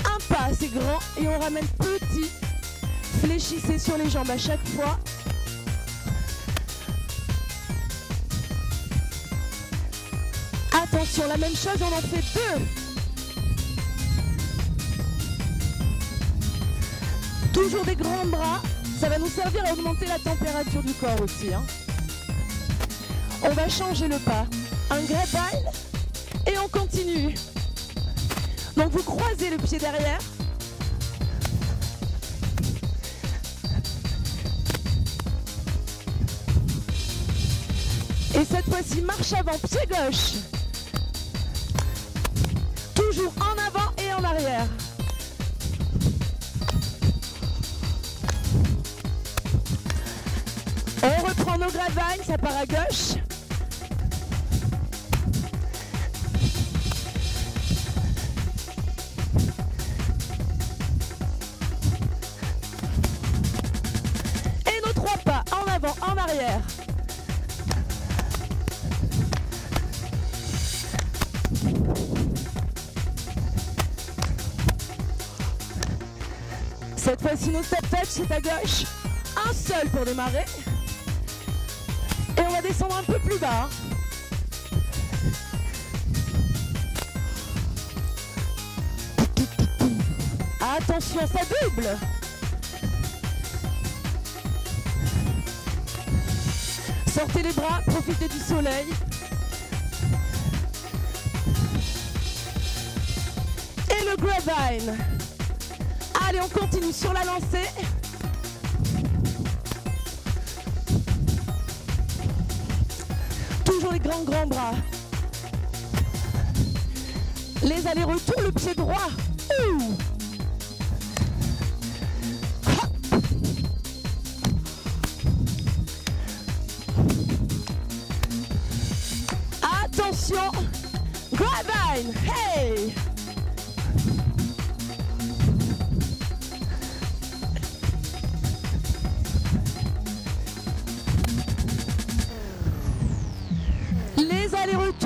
Speaker 1: Un pas, c'est grand. Et on ramène petit. Fléchissez sur les jambes à chaque fois. Attention, la même chose, on en fait 2. Toujours des grands bras, ça va nous servir à augmenter la température du corps aussi. On va changer le pas. Un grapevine et on continue. Donc vous croisez le pied derrière. Et cette fois-ci, marche avant, pied gauche. Toujours en avant et en arrière. On reprend nos grapevines, ça part à gauche. Et nos 3 pas, en avant, en arrière. Cette fois-ci, nos step touch, c'est à gauche. Un seul pour démarrer. Et on va descendre un peu plus bas. Attention, ça double. Sortez les bras, profitez du soleil. Et le grapevine. Allez, on continue sur la lancée. Toujours les grands bras. Les allers-retours, le pied droit. Ouh. Attention, grapevine, hey!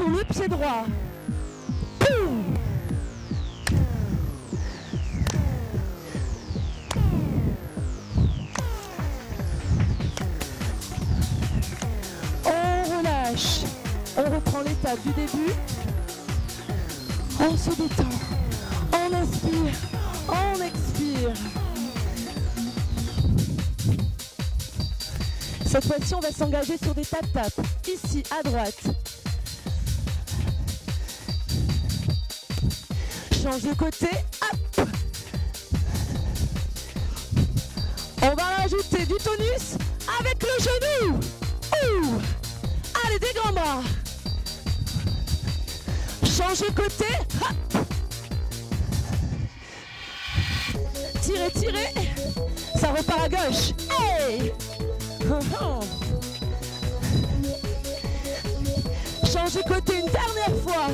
Speaker 1: sur le pied droit. Boum. On relâche. On reprend l'étape du début. On se détend. On inspire. On expire. Cette fois-ci, on va s'engager sur des tap-tap. Ici, à droite. Change de côté. Hop. On va rajouter du tonus avec le genou. Ouh. Allez, des grands bras. Change de côté. Hop. Tirez, tirez. Ça repart à gauche. Hey. Change de côté une dernière fois.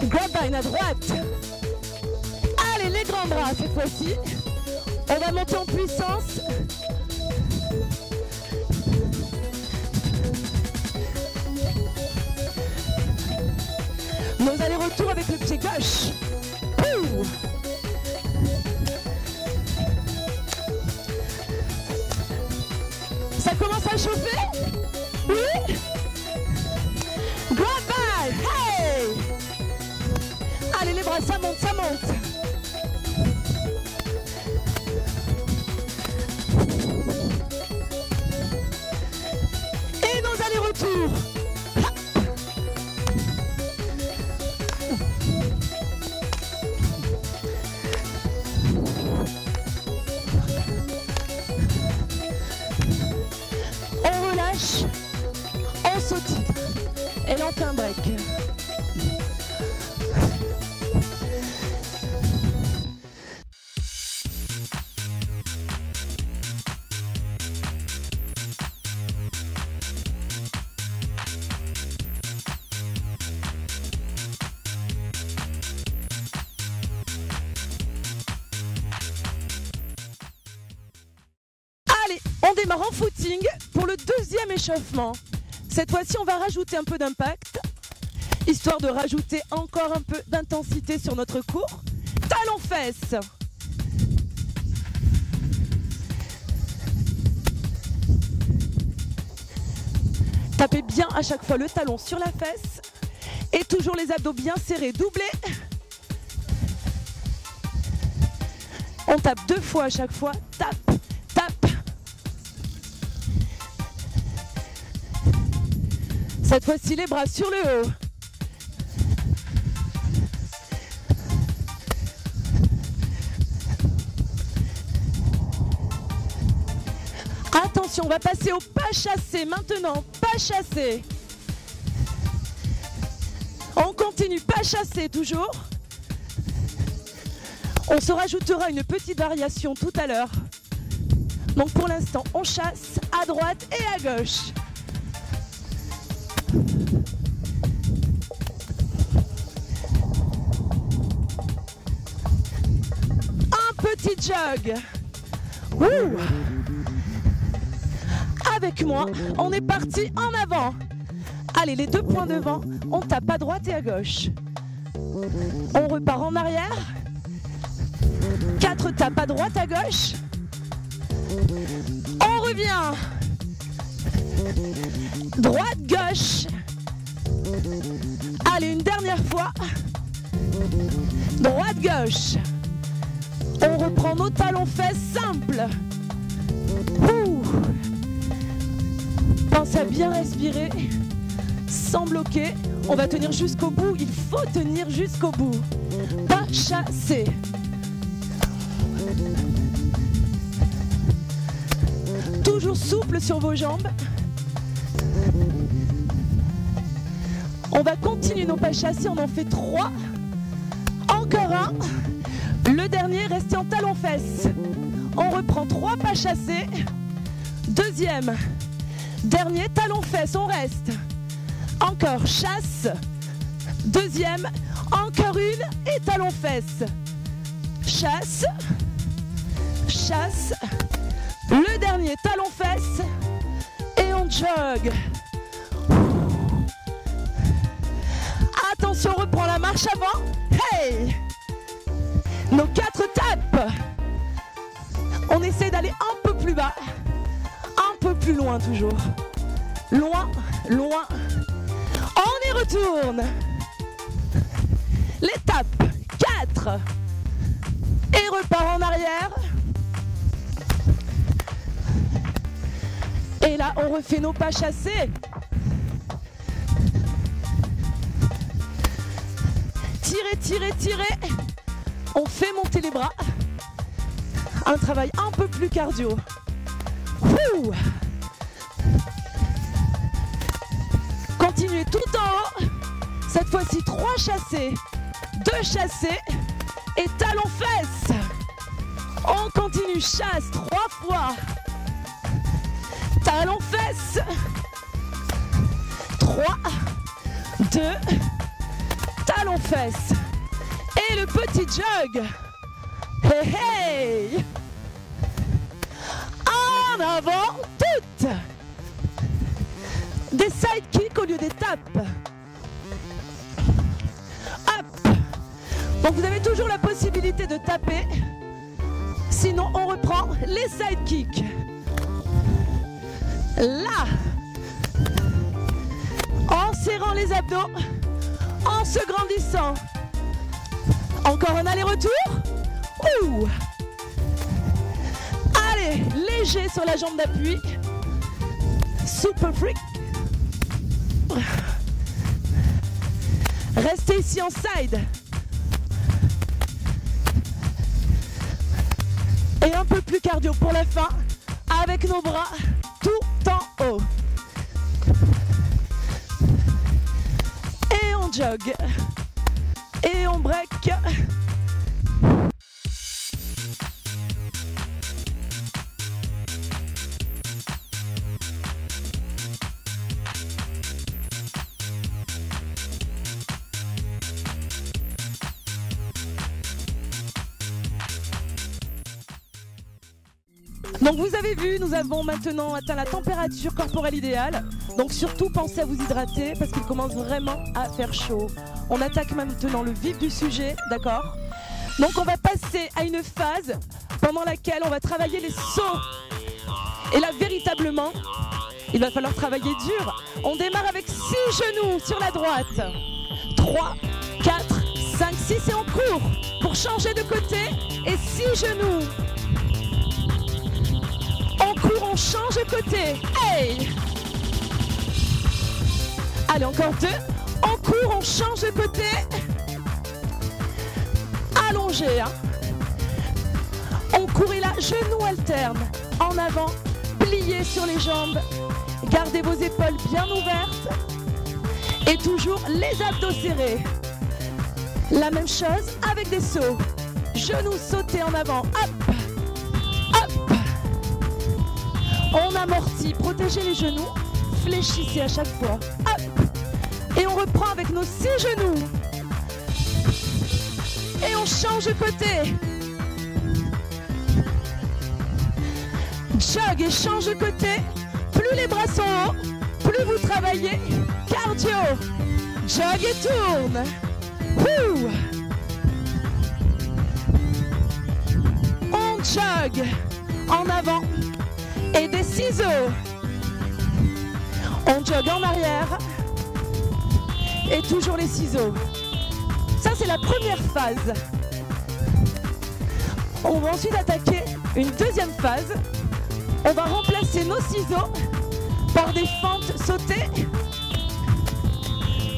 Speaker 1: Grapevine à droite. Allez, les grands bras cette fois-ci. On va monter en puissance. Nos allers-retours avec le pied gauche. Pouh. Ça commence à chauffer? Oui? Grab ball! Hey! Allez, les bras, ça monte, ça monte. Et nos allers-retours. On saute et là on fait un break. Allez, on démarre en footing pour le deuxième échauffement. Cette fois-ci, on va rajouter un peu d'impact, histoire de rajouter encore un peu d'intensité sur notre cours. Talons-fesses. Tapez bien à chaque fois le talon sur la fesse et toujours les abdos bien serrés, doublés. On tape 2 fois à chaque fois, tape, tape. Cette fois-ci, les bras sur le haut. Attention, on va passer au pas chassé maintenant. Pas chassé. On continue, pas chassé toujours. On se rajoutera une petite variation tout à l'heure. Donc pour l'instant, on chasse à droite et à gauche. Petit jog. Ouh. Avec moi, on est parti en avant. Allez, les 2 points devant, on tape à droite et à gauche. On repart en arrière. 4 tapes à droite, à gauche. On revient. Droite, gauche. Allez, une dernière fois. Droite, gauche. On reprend nos talons-fesses simples. Ouh. Pensez à bien respirer, sans bloquer. On va tenir jusqu'au bout, il faut tenir jusqu'au bout. Pas chasser. Toujours souple sur vos jambes. On va continuer nos pas chassés, on en fait 3. Encore un. Le dernier, restez en talons-fesses. On reprend 3 pas chassés. Deuxième. Dernier, talons-fesses, on reste. Encore, chasse. Deuxième. Encore une et talons-fesses. Chasse. Chasse. Le dernier, talons-fesses. Et on jog. Attention, on reprend la marche avant. Hey! Nos 4 tapes. On essaie d'aller un peu plus bas, un peu plus loin toujours. Loin, loin. On y retourne. Les tapes, 4. Et repart en arrière. Et là, on refait nos pas chassés. Tirez, tirez, tirez. On fait monter les bras. Un travail un peu plus cardio. Ouh. Continuez tout en haut. Cette fois-ci, 3 chassés, 2 chassés et talons-fesses. On continue, chasse 3 fois. Talons-fesses. 3, 2, talons-fesses. Et le petit jog. Hey, hey. En avant, toutes. Des side kicks au lieu des tapes. Hop. Donc vous avez toujours la possibilité de taper. Sinon, on reprend les side kicks. Là. En serrant les abdos. En se grandissant. Encore un aller-retour. Ouh. Allez, léger sur la jambe d'appui. Super freak. Restez ici en side. Et un peu plus cardio pour la fin, avec nos bras tout en haut. Et on jog. Et on break. Donc vous avez vu, nous avons maintenant atteint la température corporelle idéale. Donc surtout pensez à vous hydrater parce qu'il commence vraiment à faire chaud. On attaque maintenant le vif du sujet, d'accord? Donc on va passer à une phase pendant laquelle on va travailler les sauts. Et là véritablement, il va falloir travailler dur. On démarre avec 6 genoux sur la droite. 3, 4, 5, 6 et on court pour changer de côté. Et 6 genoux. On court, on change de côté. Hey! Allez, encore 2. On court, on change de côté. Allongé. Hein. On court et là, genoux alternent. En avant, plié sur les jambes. Gardez vos épaules bien ouvertes. Et toujours les abdos serrés. La même chose avec des sauts. Genoux sautés en avant. Hop! Hop! On amortit, protégez les genoux, fléchissez à chaque fois. Hop. Et on reprend avec nos 6 genoux. Et on change de côté. Jog et change de côté. Plus les bras sont hauts, plus vous travaillez. Cardio. Jog et tourne. Ouh. On jog en avant. Et des ciseaux. On jog en arrière. Et toujours les ciseaux. Ça, c'est la première phase. On va ensuite attaquer une deuxième phase. On va remplacer nos ciseaux par des fentes sautées.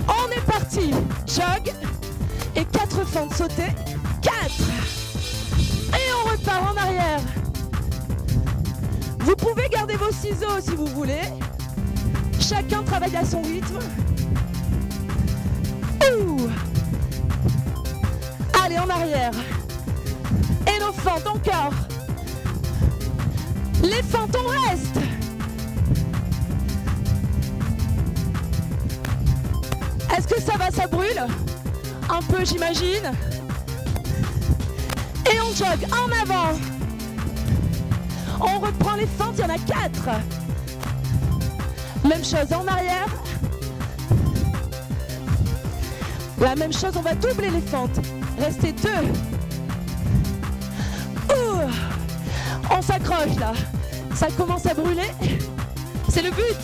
Speaker 1: On est parti. Jog. Et 4 fentes sautées. 4. Et on repart en arrière. Vous pouvez garder vos ciseaux si vous voulez. Chacun travaille à son rythme. Ouh. Allez, en arrière. Et nos fentes encore. Les fentes, on reste. Est-ce que ça va, ça brûle? Un peu, j'imagine. Et on jogue en avant. On reprend les fentes, il y en a 4. Même chose en arrière. La même chose, on va doubler les fentes. Restez 2. On s'accroche là. Ça commence à brûler. C'est le but.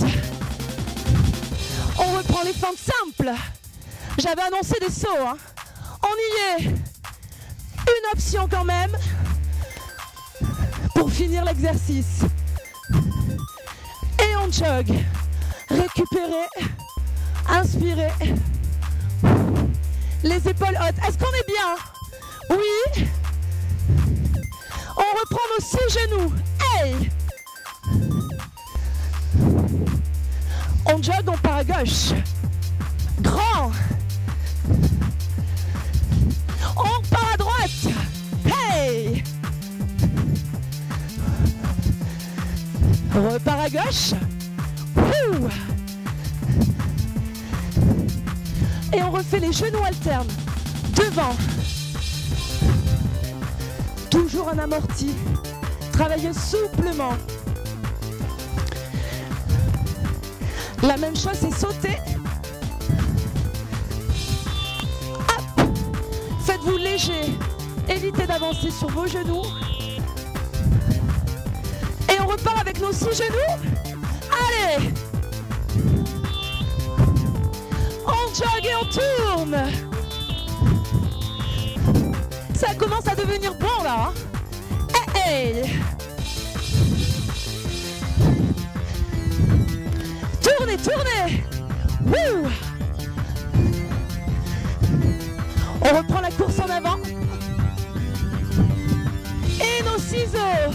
Speaker 1: On reprend les fentes simples. J'avais annoncé des sauts. Hein. On y est. Une option quand même. Pour finir l'exercice. Et on jog. Récupérez. Inspirez. Les épaules hautes. Est-ce qu'on est bien? Oui. On reprend nos 6 genoux. Hey! On jogue, on part à gauche. Grand. On part à droite. Hey! Repart à gauche. Ouh. Et on refait les genoux alternes. Devant. Toujours un amorti. Travaillez souplement. La même chose, c'est sauter. Hop. Faites-vous léger. Évitez d'avancer sur vos genoux. Et on repart avec nos 6 genoux. Allez! On jogue et on tourne. Ça commence à devenir bon là. Hey, hey. Tournez, tournez. Wouh. On reprend la course en avant. Et nos ciseaux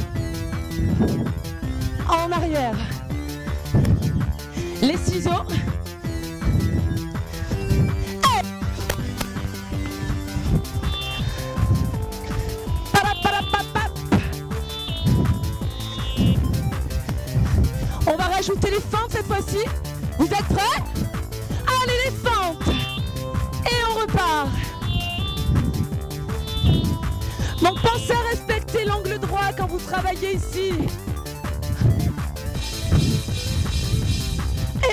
Speaker 1: en arrière. Les ciseaux. On va rajouter les fentes cette fois-ci. Vous êtes prêts? Allez, les fentes. Et on repart. Donc pensez à respecter l'angle droit quand vous travaillez ici.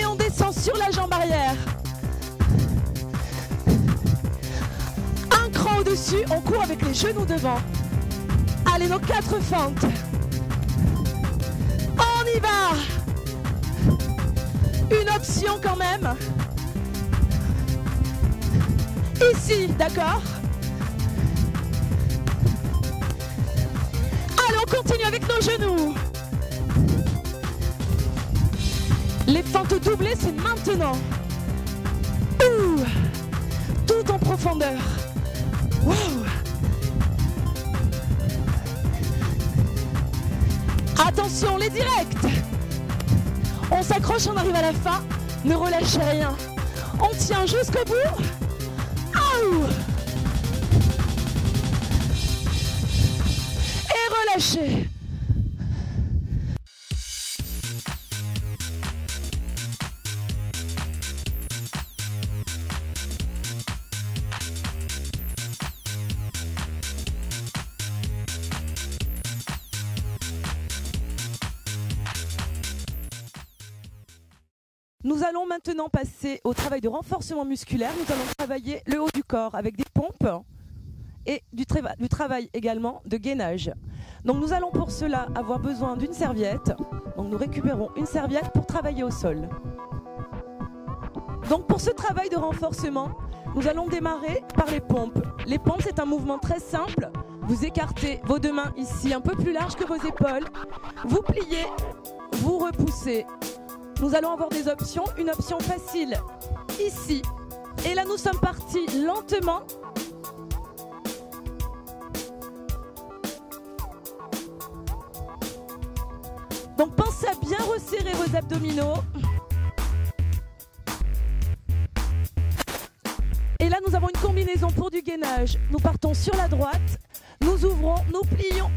Speaker 1: Et on descend sur la jambe arrière. Un cran au-dessus, on court avec les genoux devant. Allez, nos 4 fentes. On y va. Une option quand même. Ici, d'accord? Allez, on continue avec nos genoux. Les fentes doublées, c'est maintenant. Ouh, tout en profondeur. Wow. Attention, les directs. On s'accroche, on arrive à la fin. Ne relâchez rien. On tient jusqu'au bout. Ouh. Et relâchez. Nous allons maintenant passer au travail de renforcement musculaire. Nous allons travailler le haut du corps avec des pompes et du travail également de gainage. Donc nous allons pour cela avoir besoin d'une serviette. Donc nous récupérons une serviette pour travailler au sol. Donc pour ce travail de renforcement, nous allons démarrer par les pompes. Les pompes, c'est un mouvement très simple. Vous écartez vos 2 mains ici un peu plus larges que vos épaules. Vous pliez, vous repoussez. Nous allons avoir des options, une option facile ici. Et là, nous sommes partis lentement. Donc, pensez à bien resserrer vos abdominaux. Et là, nous avons une combinaison pour du gainage. Nous partons sur la droite, nous ouvrons, nous plions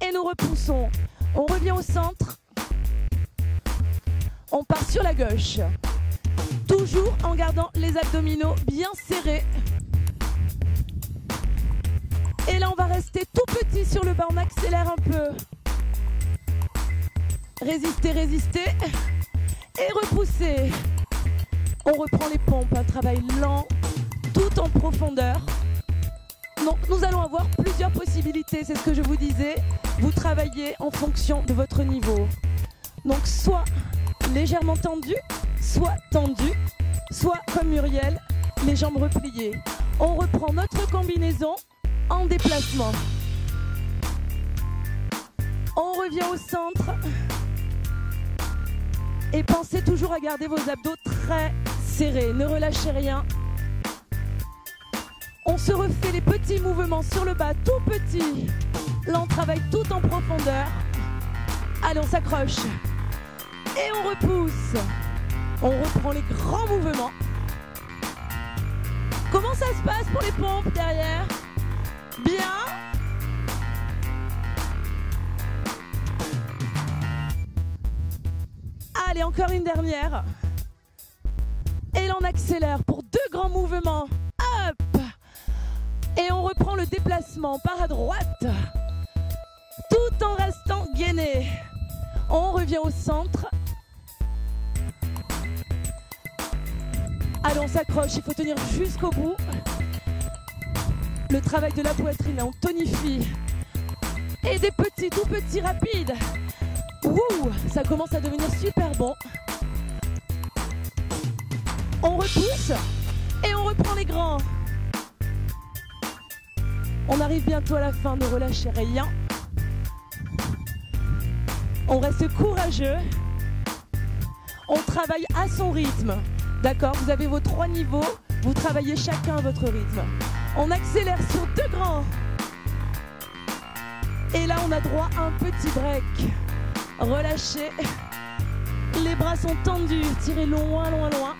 Speaker 1: et nous repoussons. On revient au centre. On part sur la gauche, toujours en gardant les abdominaux bien serrés. Et là, on va rester tout petit sur le bas, on accélère un peu. Résistez, résistez. Et repousser. On reprend les pompes, un travail lent, tout en profondeur. Donc nous allons avoir plusieurs possibilités, c'est ce que je vous disais. Vous travaillez en fonction de votre niveau. Donc soit légèrement tendu, soit tendu, soit comme Muriel, les jambes repliées. On reprend notre combinaison en déplacement. On revient au centre. Et pensez toujours à garder vos abdos très serrés. Ne relâchez rien. On se refait les petits mouvements sur le bas, tout petits. Là, on travaille tout en profondeur. Allez, on s'accroche. Et on repousse. On reprend les grands mouvements. Comment ça se passe pour les pompes derrière? Bien. Allez, encore une dernière. Et là, on accélère pour 2 grands mouvements. Hop! Et on reprend le déplacement par à droite. Tout en restant gainé. On revient au centre. Allez, on s'accroche, il faut tenir jusqu'au bout. Le travail de la poitrine, là, on tonifie. Et des petits, tout petits, rapides. Ouh, ça commence à devenir super bon. On repousse et on reprend les grands. On arrive bientôt à la fin, ne relâchez rien. On reste courageux. On travaille à son rythme. D'accord, vous avez vos 3 niveaux, vous travaillez chacun à votre rythme. On accélère sur 2 grands. Et là, on a droit à un petit break. Relâchez. Les bras sont tendus, tirez loin, loin, loin.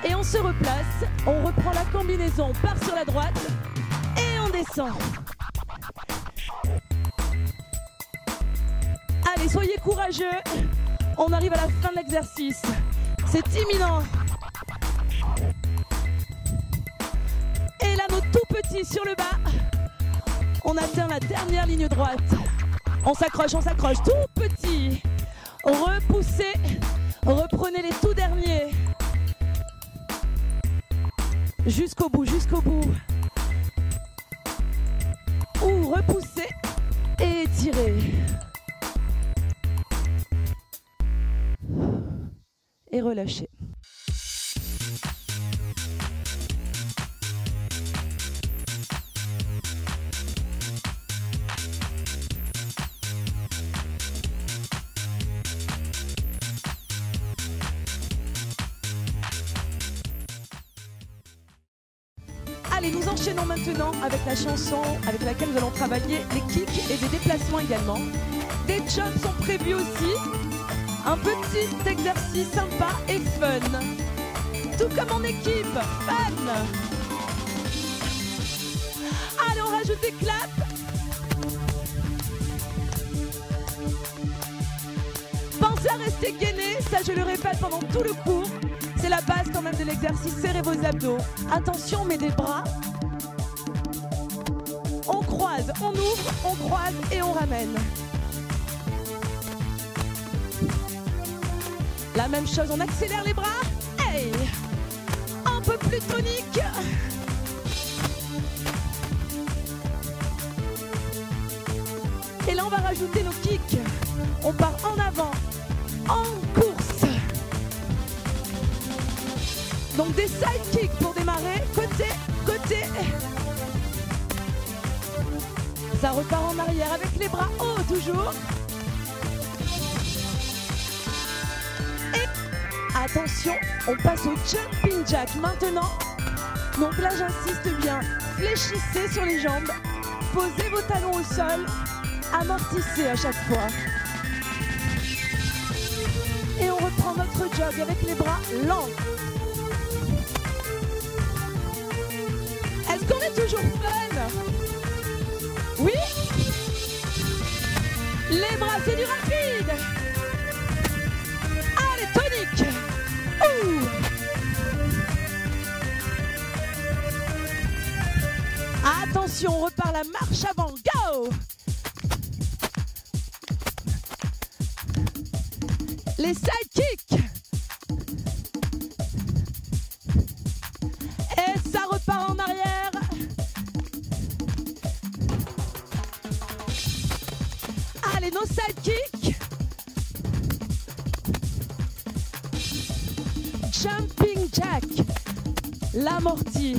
Speaker 1: Et on se replace. On reprend la combinaison, on part sur la droite. Et on descend. Allez, soyez courageux. On arrive à la fin de l'exercice. C'est imminent. Et là, nos tout petits sur le bas. On atteint la dernière ligne droite. On s'accroche, tout petit. Repoussez. Reprenez les tout derniers. Jusqu'au bout, jusqu'au bout. Ou repoussez et étirez. Et relâchez. Allez, nous enchaînons maintenant avec la chanson avec laquelle nous allons travailler les kicks et des déplacements également. Des jumps sont prévus aussi. Un petit exercice sympa et fun. Tout comme en équipe. Fun. Allez, on rajoute des claps. Pensez à rester gainé. Ça, je le répète pendant tout le cours. C'est la base quand même de l'exercice. Serrez vos abdos. Attention, on met des bras. On croise, on ouvre, on croise et on ramène. La même chose, on accélère les bras. Hey, un peu plus tonique. Et là, on va rajouter nos kicks. On part en avant, en course. Donc des side kicks pour démarrer. Côté, côté. Ça repart en arrière avec les bras hauts toujours. Attention, on passe au jumping jack maintenant. Donc là, j'insiste bien, fléchissez sur les jambes, posez vos talons au sol, amortissez à chaque fois. Et on reprend notre jog avec les bras lents. Est-ce qu'on est toujours fun? Oui? Les bras, c'est du rapide. Allez, tonique. Attention, on repart la marche avant. Go! Les side kicks. Allez, nos sidekicks. Jumping jack. L'amorti.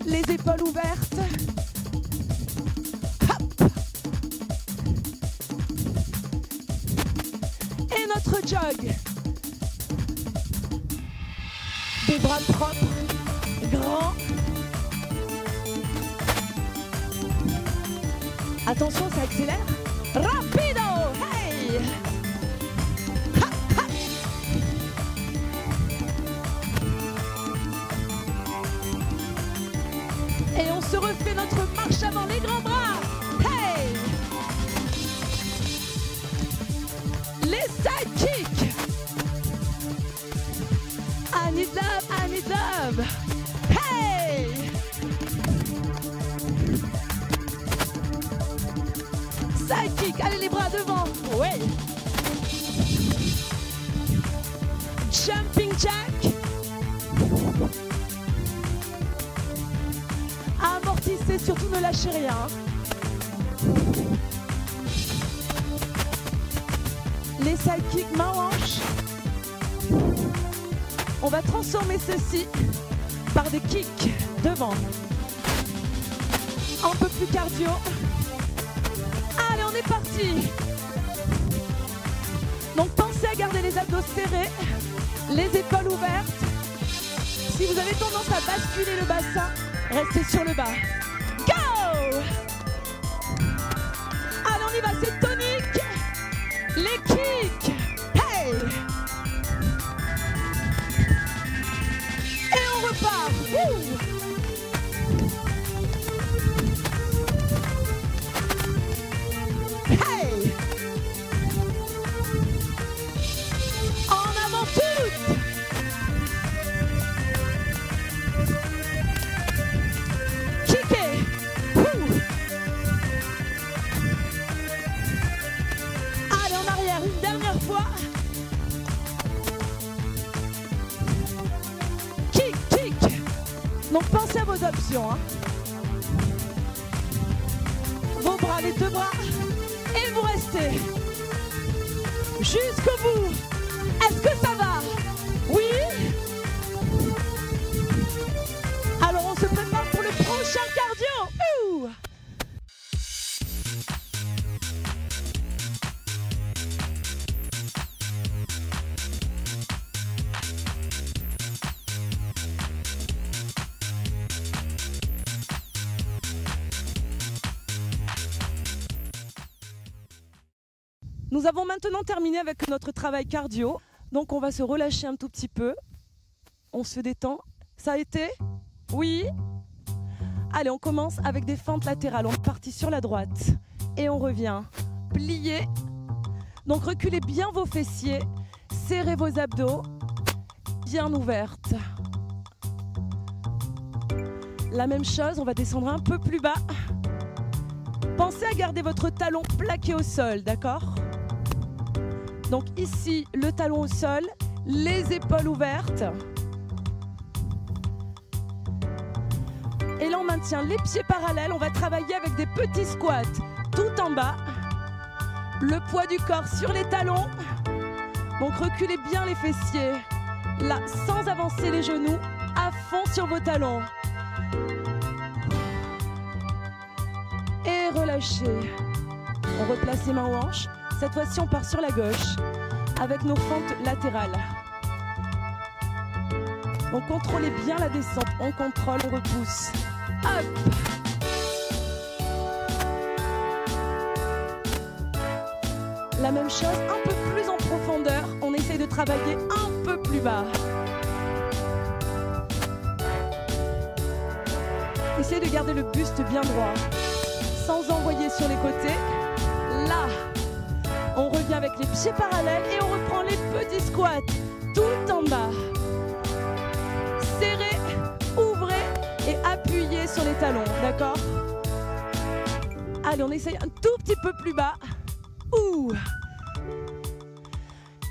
Speaker 1: Les épaules ouvertes. Hop. Et notre jog. Des bras propres, grands. Attention, ça accélère. Rapido, hey! Ha, ha. Et on se refait notre marche avant, les grands bras. Hey! Les sidekicks. I need love, I need love. Hey! Sidekick, allez les bras devant. Ouais. Jumping jack. Amortissez, surtout ne lâchez rien. Les sidekicks main hanche. On va transformer ceci par des kicks devant. Un peu plus cardio. Allez, on est parti. Donc pensez à garder les abdos serrés, les épaules ouvertes. Si vous avez tendance à basculer le bassin, restez sur le bas. Go! Allez, on y va, c'est tonique. Les kicks. Hey! Et on repart. Wouh! Hey! En avant toutes! Kicker! Wouh! Allez, en arrière, une dernière fois. Kick, kick! Donc pensez à vos options. Hein. Vos bras, les deux bras. Et vous restez jusqu'au bout. Est-ce que ça va? Oui? Alors on se prépare pour le prochain cardio. Ouh! Nous avons maintenant terminé avec notre travail cardio. Donc on va se relâcher un tout petit peu. On se détend. Ça a été? Oui? Allez, on commence avec des fentes latérales. On est parti sur la droite. Et on revient. Plié. Donc reculez bien vos fessiers. Serrez vos abdos. Bien ouvertes. La même chose, on va descendre un peu plus bas. Pensez à garder votre talon plaqué au sol, d'accord? Donc ici, le talon au sol, les épaules ouvertes. Et là, on maintient les pieds parallèles. On va travailler avec des petits squats tout en bas. Le poids du corps sur les talons. Donc reculez bien les fessiers. Là, sans avancer les genoux, à fond sur vos talons. Et relâchez. On replace les mains aux hanches. Cette fois-ci, on part sur la gauche avec nos fentes latérales. On contrôle bien la descente. On contrôle, on repousse. Hop! La même chose, un peu plus en profondeur. On essaye de travailler un peu plus bas. Essayez de garder le buste bien droit, sans envoyer sur les côtés. Là, on revient avec les pieds parallèles et on reprend les petits squats tout en bas. Serrez, ouvrez et appuyez sur les talons, d'accord? Allez, on essaye un tout petit peu plus bas. Ouh.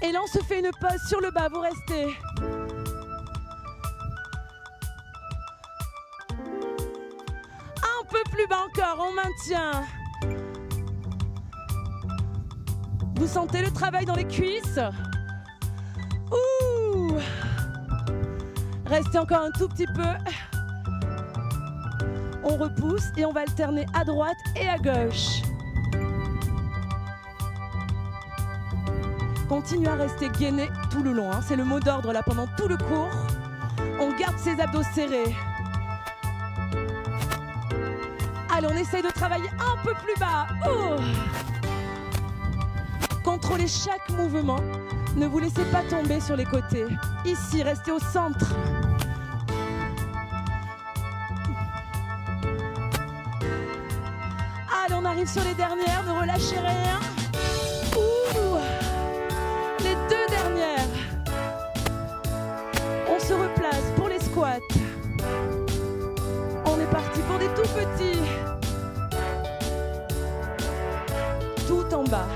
Speaker 1: Et là, on se fait une pause sur le bas, vous restez. Un peu plus bas encore, on maintient. Vous sentez le travail dans les cuisses? Ouh! Restez encore un tout petit peu. On repousse et on va alterner à droite et à gauche. Continuez à rester gainé tout le long, hein. C'est le mot d'ordre là pendant tout le cours. On garde ses abdos serrés. Allez, on essaye de travailler un peu plus bas. Oh! Contrôlez chaque mouvement. Ne vous laissez pas tomber sur les côtés. Ici, restez au centre. Allez, on arrive sur les dernières. Ne relâchez rien. Ouh! Les deux dernières. On se replace pour les squats. On est parti pour des tout petits. Tout en bas.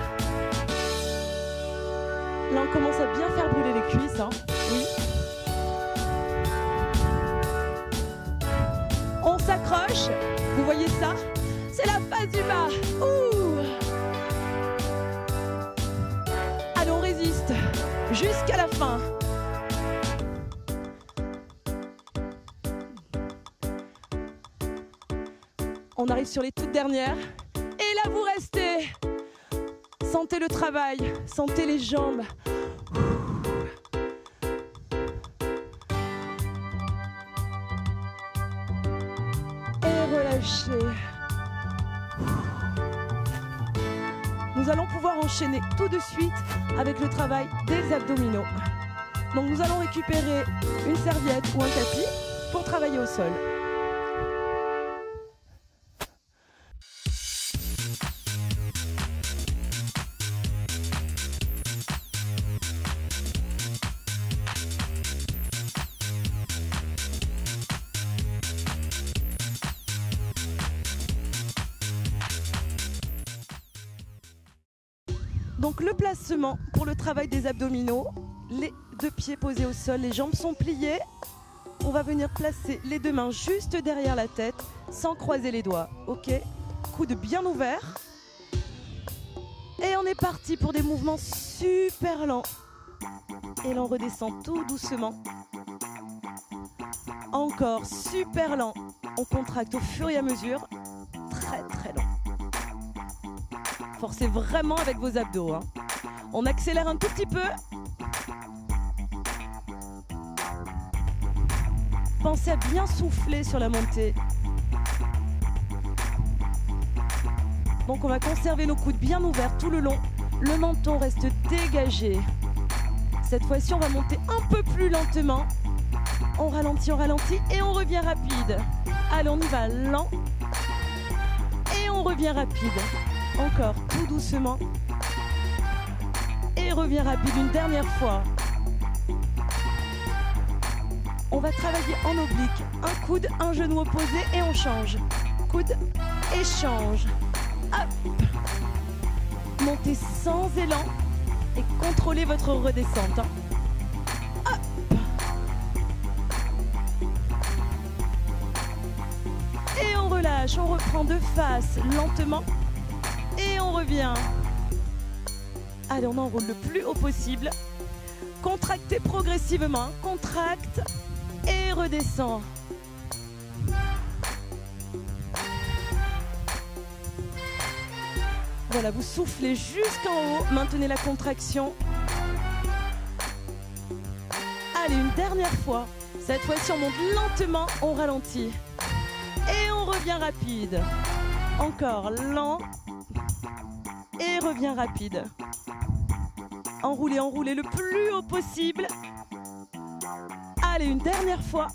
Speaker 1: Là, on commence à bien faire brûler les cuisses. Hein. Oui. On s'accroche. Vous voyez ça? C'est la phase du bas. Ouh! Allez, on résiste jusqu'à la fin. On arrive sur les toutes dernières. Et là, vous restez. Sentez le travail, sentez les jambes. Et relâchez. Nous allons pouvoir enchaîner tout de suite avec le travail des abdominaux. Donc nous allons récupérer une serviette ou un tapis pour travailler au sol. Donc le placement pour le travail des abdominaux, les deux pieds posés au sol, les jambes sont pliées. On va venir placer les deux mains juste derrière la tête sans croiser les doigts. Ok, coude bien ouvert. Et on est parti pour des mouvements super lents. Et là on redescend tout doucement. Encore super lent. On contracte au fur et à mesure. Très très lent. Forcez vraiment avec vos abdos. Hein. On accélère un tout petit peu. Pensez à bien souffler sur la montée. Donc on va conserver nos coudes bien ouverts tout le long. Le menton reste dégagé. Cette fois-ci, on va monter un peu plus lentement. On ralentit et on revient rapide. Allez, on y va lent. Et on revient rapide. Encore tout doucement. Et revient rapide une dernière fois. On va travailler en oblique. Un coude, un genou opposé et on change. Coude, échange. Hop. Montez sans élan et contrôlez votre redescente. Hop. Et on relâche, on reprend de face lentement. Et on revient. Allez, on enroule le plus haut possible. Contractez progressivement. Contracte et redescend. Voilà, vous soufflez jusqu'en haut. Maintenez la contraction. Allez, une dernière fois. Cette fois-ci, on monte lentement, on ralentit. Et on revient rapide. Encore lent. Et revient rapide. Enroulez, enroulez le plus haut possible. Allez, une dernière fois.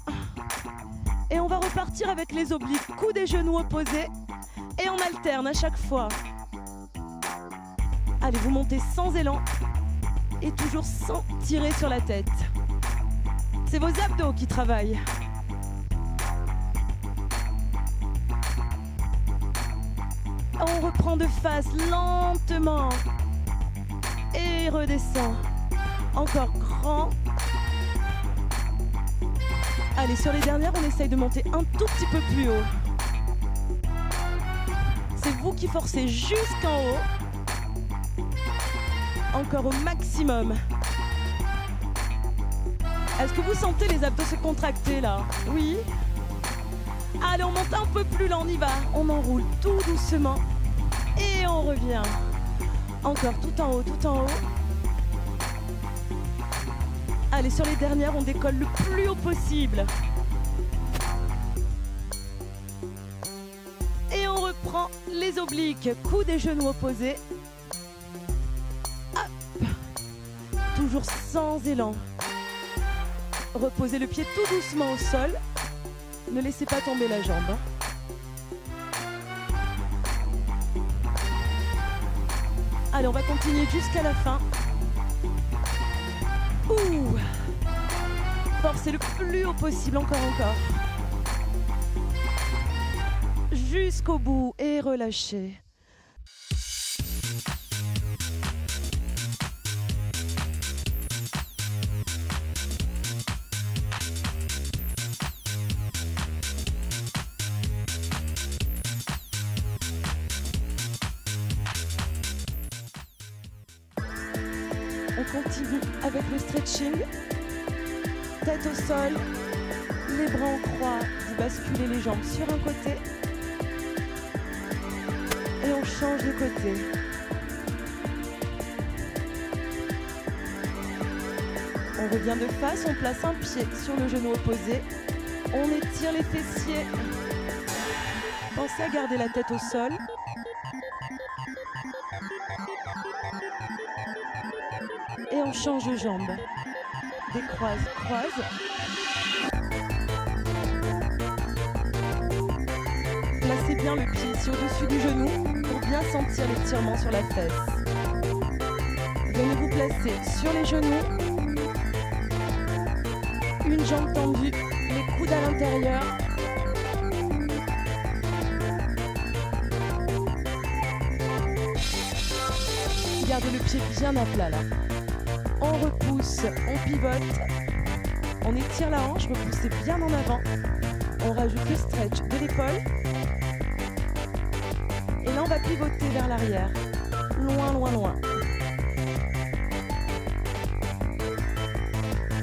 Speaker 1: Et on va repartir avec les obliques. Coudes et genoux opposés. Et on alterne à chaque fois. Allez, vous montez sans élan. Et toujours sans tirer sur la tête. C'est vos abdos qui travaillent. On reprend de face lentement. Et redescend. Encore grand. Allez, sur les dernières, on essaye de monter un tout petit peu plus haut. C'est vous qui forcez jusqu'en haut. Encore au maximum. Est-ce que vous sentez les abdos se contracter là? Oui. Allez, on monte un peu plus là, on y va. On enroule tout doucement. Et on revient. Encore tout en haut, tout en haut. Allez, sur les dernières, on décolle le plus haut possible. Et on reprend les obliques. Coudes et genoux opposés. Hop. Toujours sans élan. Reposez le pied tout doucement au sol. Ne laissez pas tomber la jambe. Allez, on va continuer jusqu'à la fin. Ouh. Forcez le plus haut possible, encore. Jusqu'au bout et relâchez. On continue avec le stretching. Tête au sol, les bras en croix, vous basculez les jambes sur un côté et on change de côté. On revient de face, on place un pied sur le genou opposé, on étire les fessiers. Pensez à garder la tête au sol. Et on change de jambe. Décroise, croise. Placez bien le pied ici au-dessus du genou pour bien sentir l'étirement sur la fesse. Venez vous placer sur les genoux. Une jambe tendue, les coudes à l'intérieur. Gardez le pied bien à plat là. On repousse, on pivote, on étire la hanche, repoussez bien en avant. On rajoute le stretch de l'épaule. Et là, on va pivoter vers l'arrière. Loin.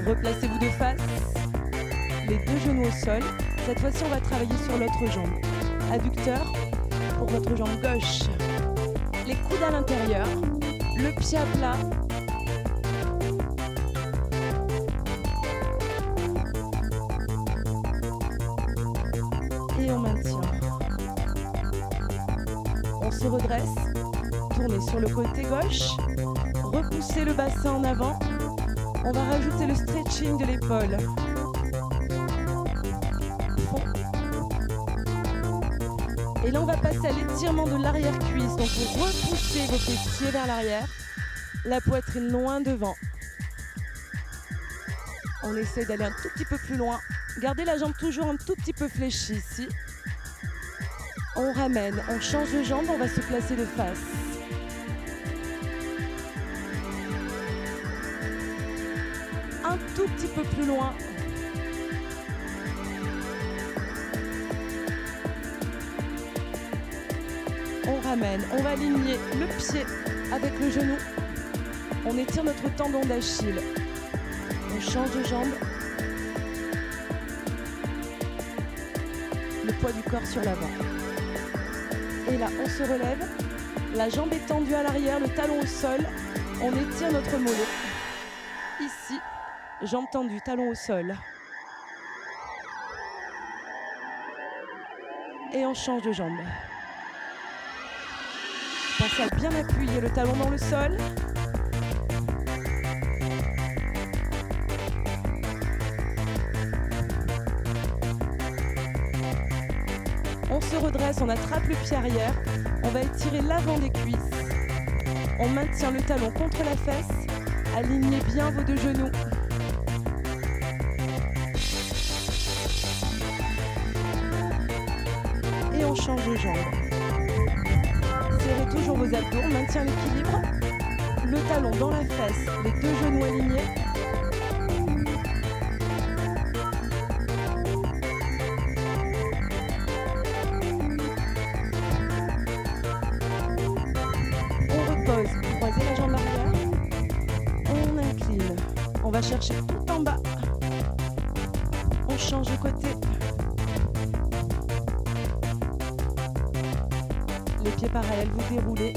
Speaker 1: Replacez-vous de face. Les deux genoux au sol. Cette fois-ci, on va travailler sur l'autre jambe. Adducteur pour votre jambe gauche. Les coudes à l'intérieur. Le pied à plat. Et on maintient. On se redresse, tournez sur le côté gauche, repoussez le bassin en avant. On va rajouter le stretching de l'épaule. Et là, on va passer à l'étirement de l'arrière-cuisse. Donc, vous repoussez vos fessiers vers l'arrière, la poitrine loin devant. On essaie d'aller un tout petit peu plus loin. Gardez la jambe toujours un tout petit peu fléchie ici. On ramène, on change de jambe, on va se placer de face. Un tout petit peu plus loin. On ramène, on va aligner le pied avec le genou. On étire notre tendon d'Achille. On change de jambe. Le poids du corps sur l'avant. Et là, on se relève. La jambe est tendue à l'arrière, le talon au sol. On étire notre mollet. Ici, jambe tendue, talon au sol. Et on change de jambe. Pensez à bien appuyer le talon dans le sol. On se redresse, on attrape le pied arrière. On va étirer l'avant des cuisses. On maintient le talon contre la fesse. Alignez bien vos deux genoux. Et on change de jambe. Serrez toujours vos abdos, on maintient l'équilibre. Le talon dans la fesse, les deux genoux alignés. On repose, croisez la jambe arrière. va chercher tout en bas. On change de côté. Les pieds parallèles, vous déroulez.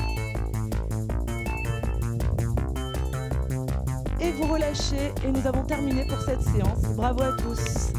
Speaker 1: Et vous relâchez. Et nous avons terminé pour cette séance. Bravo à tous.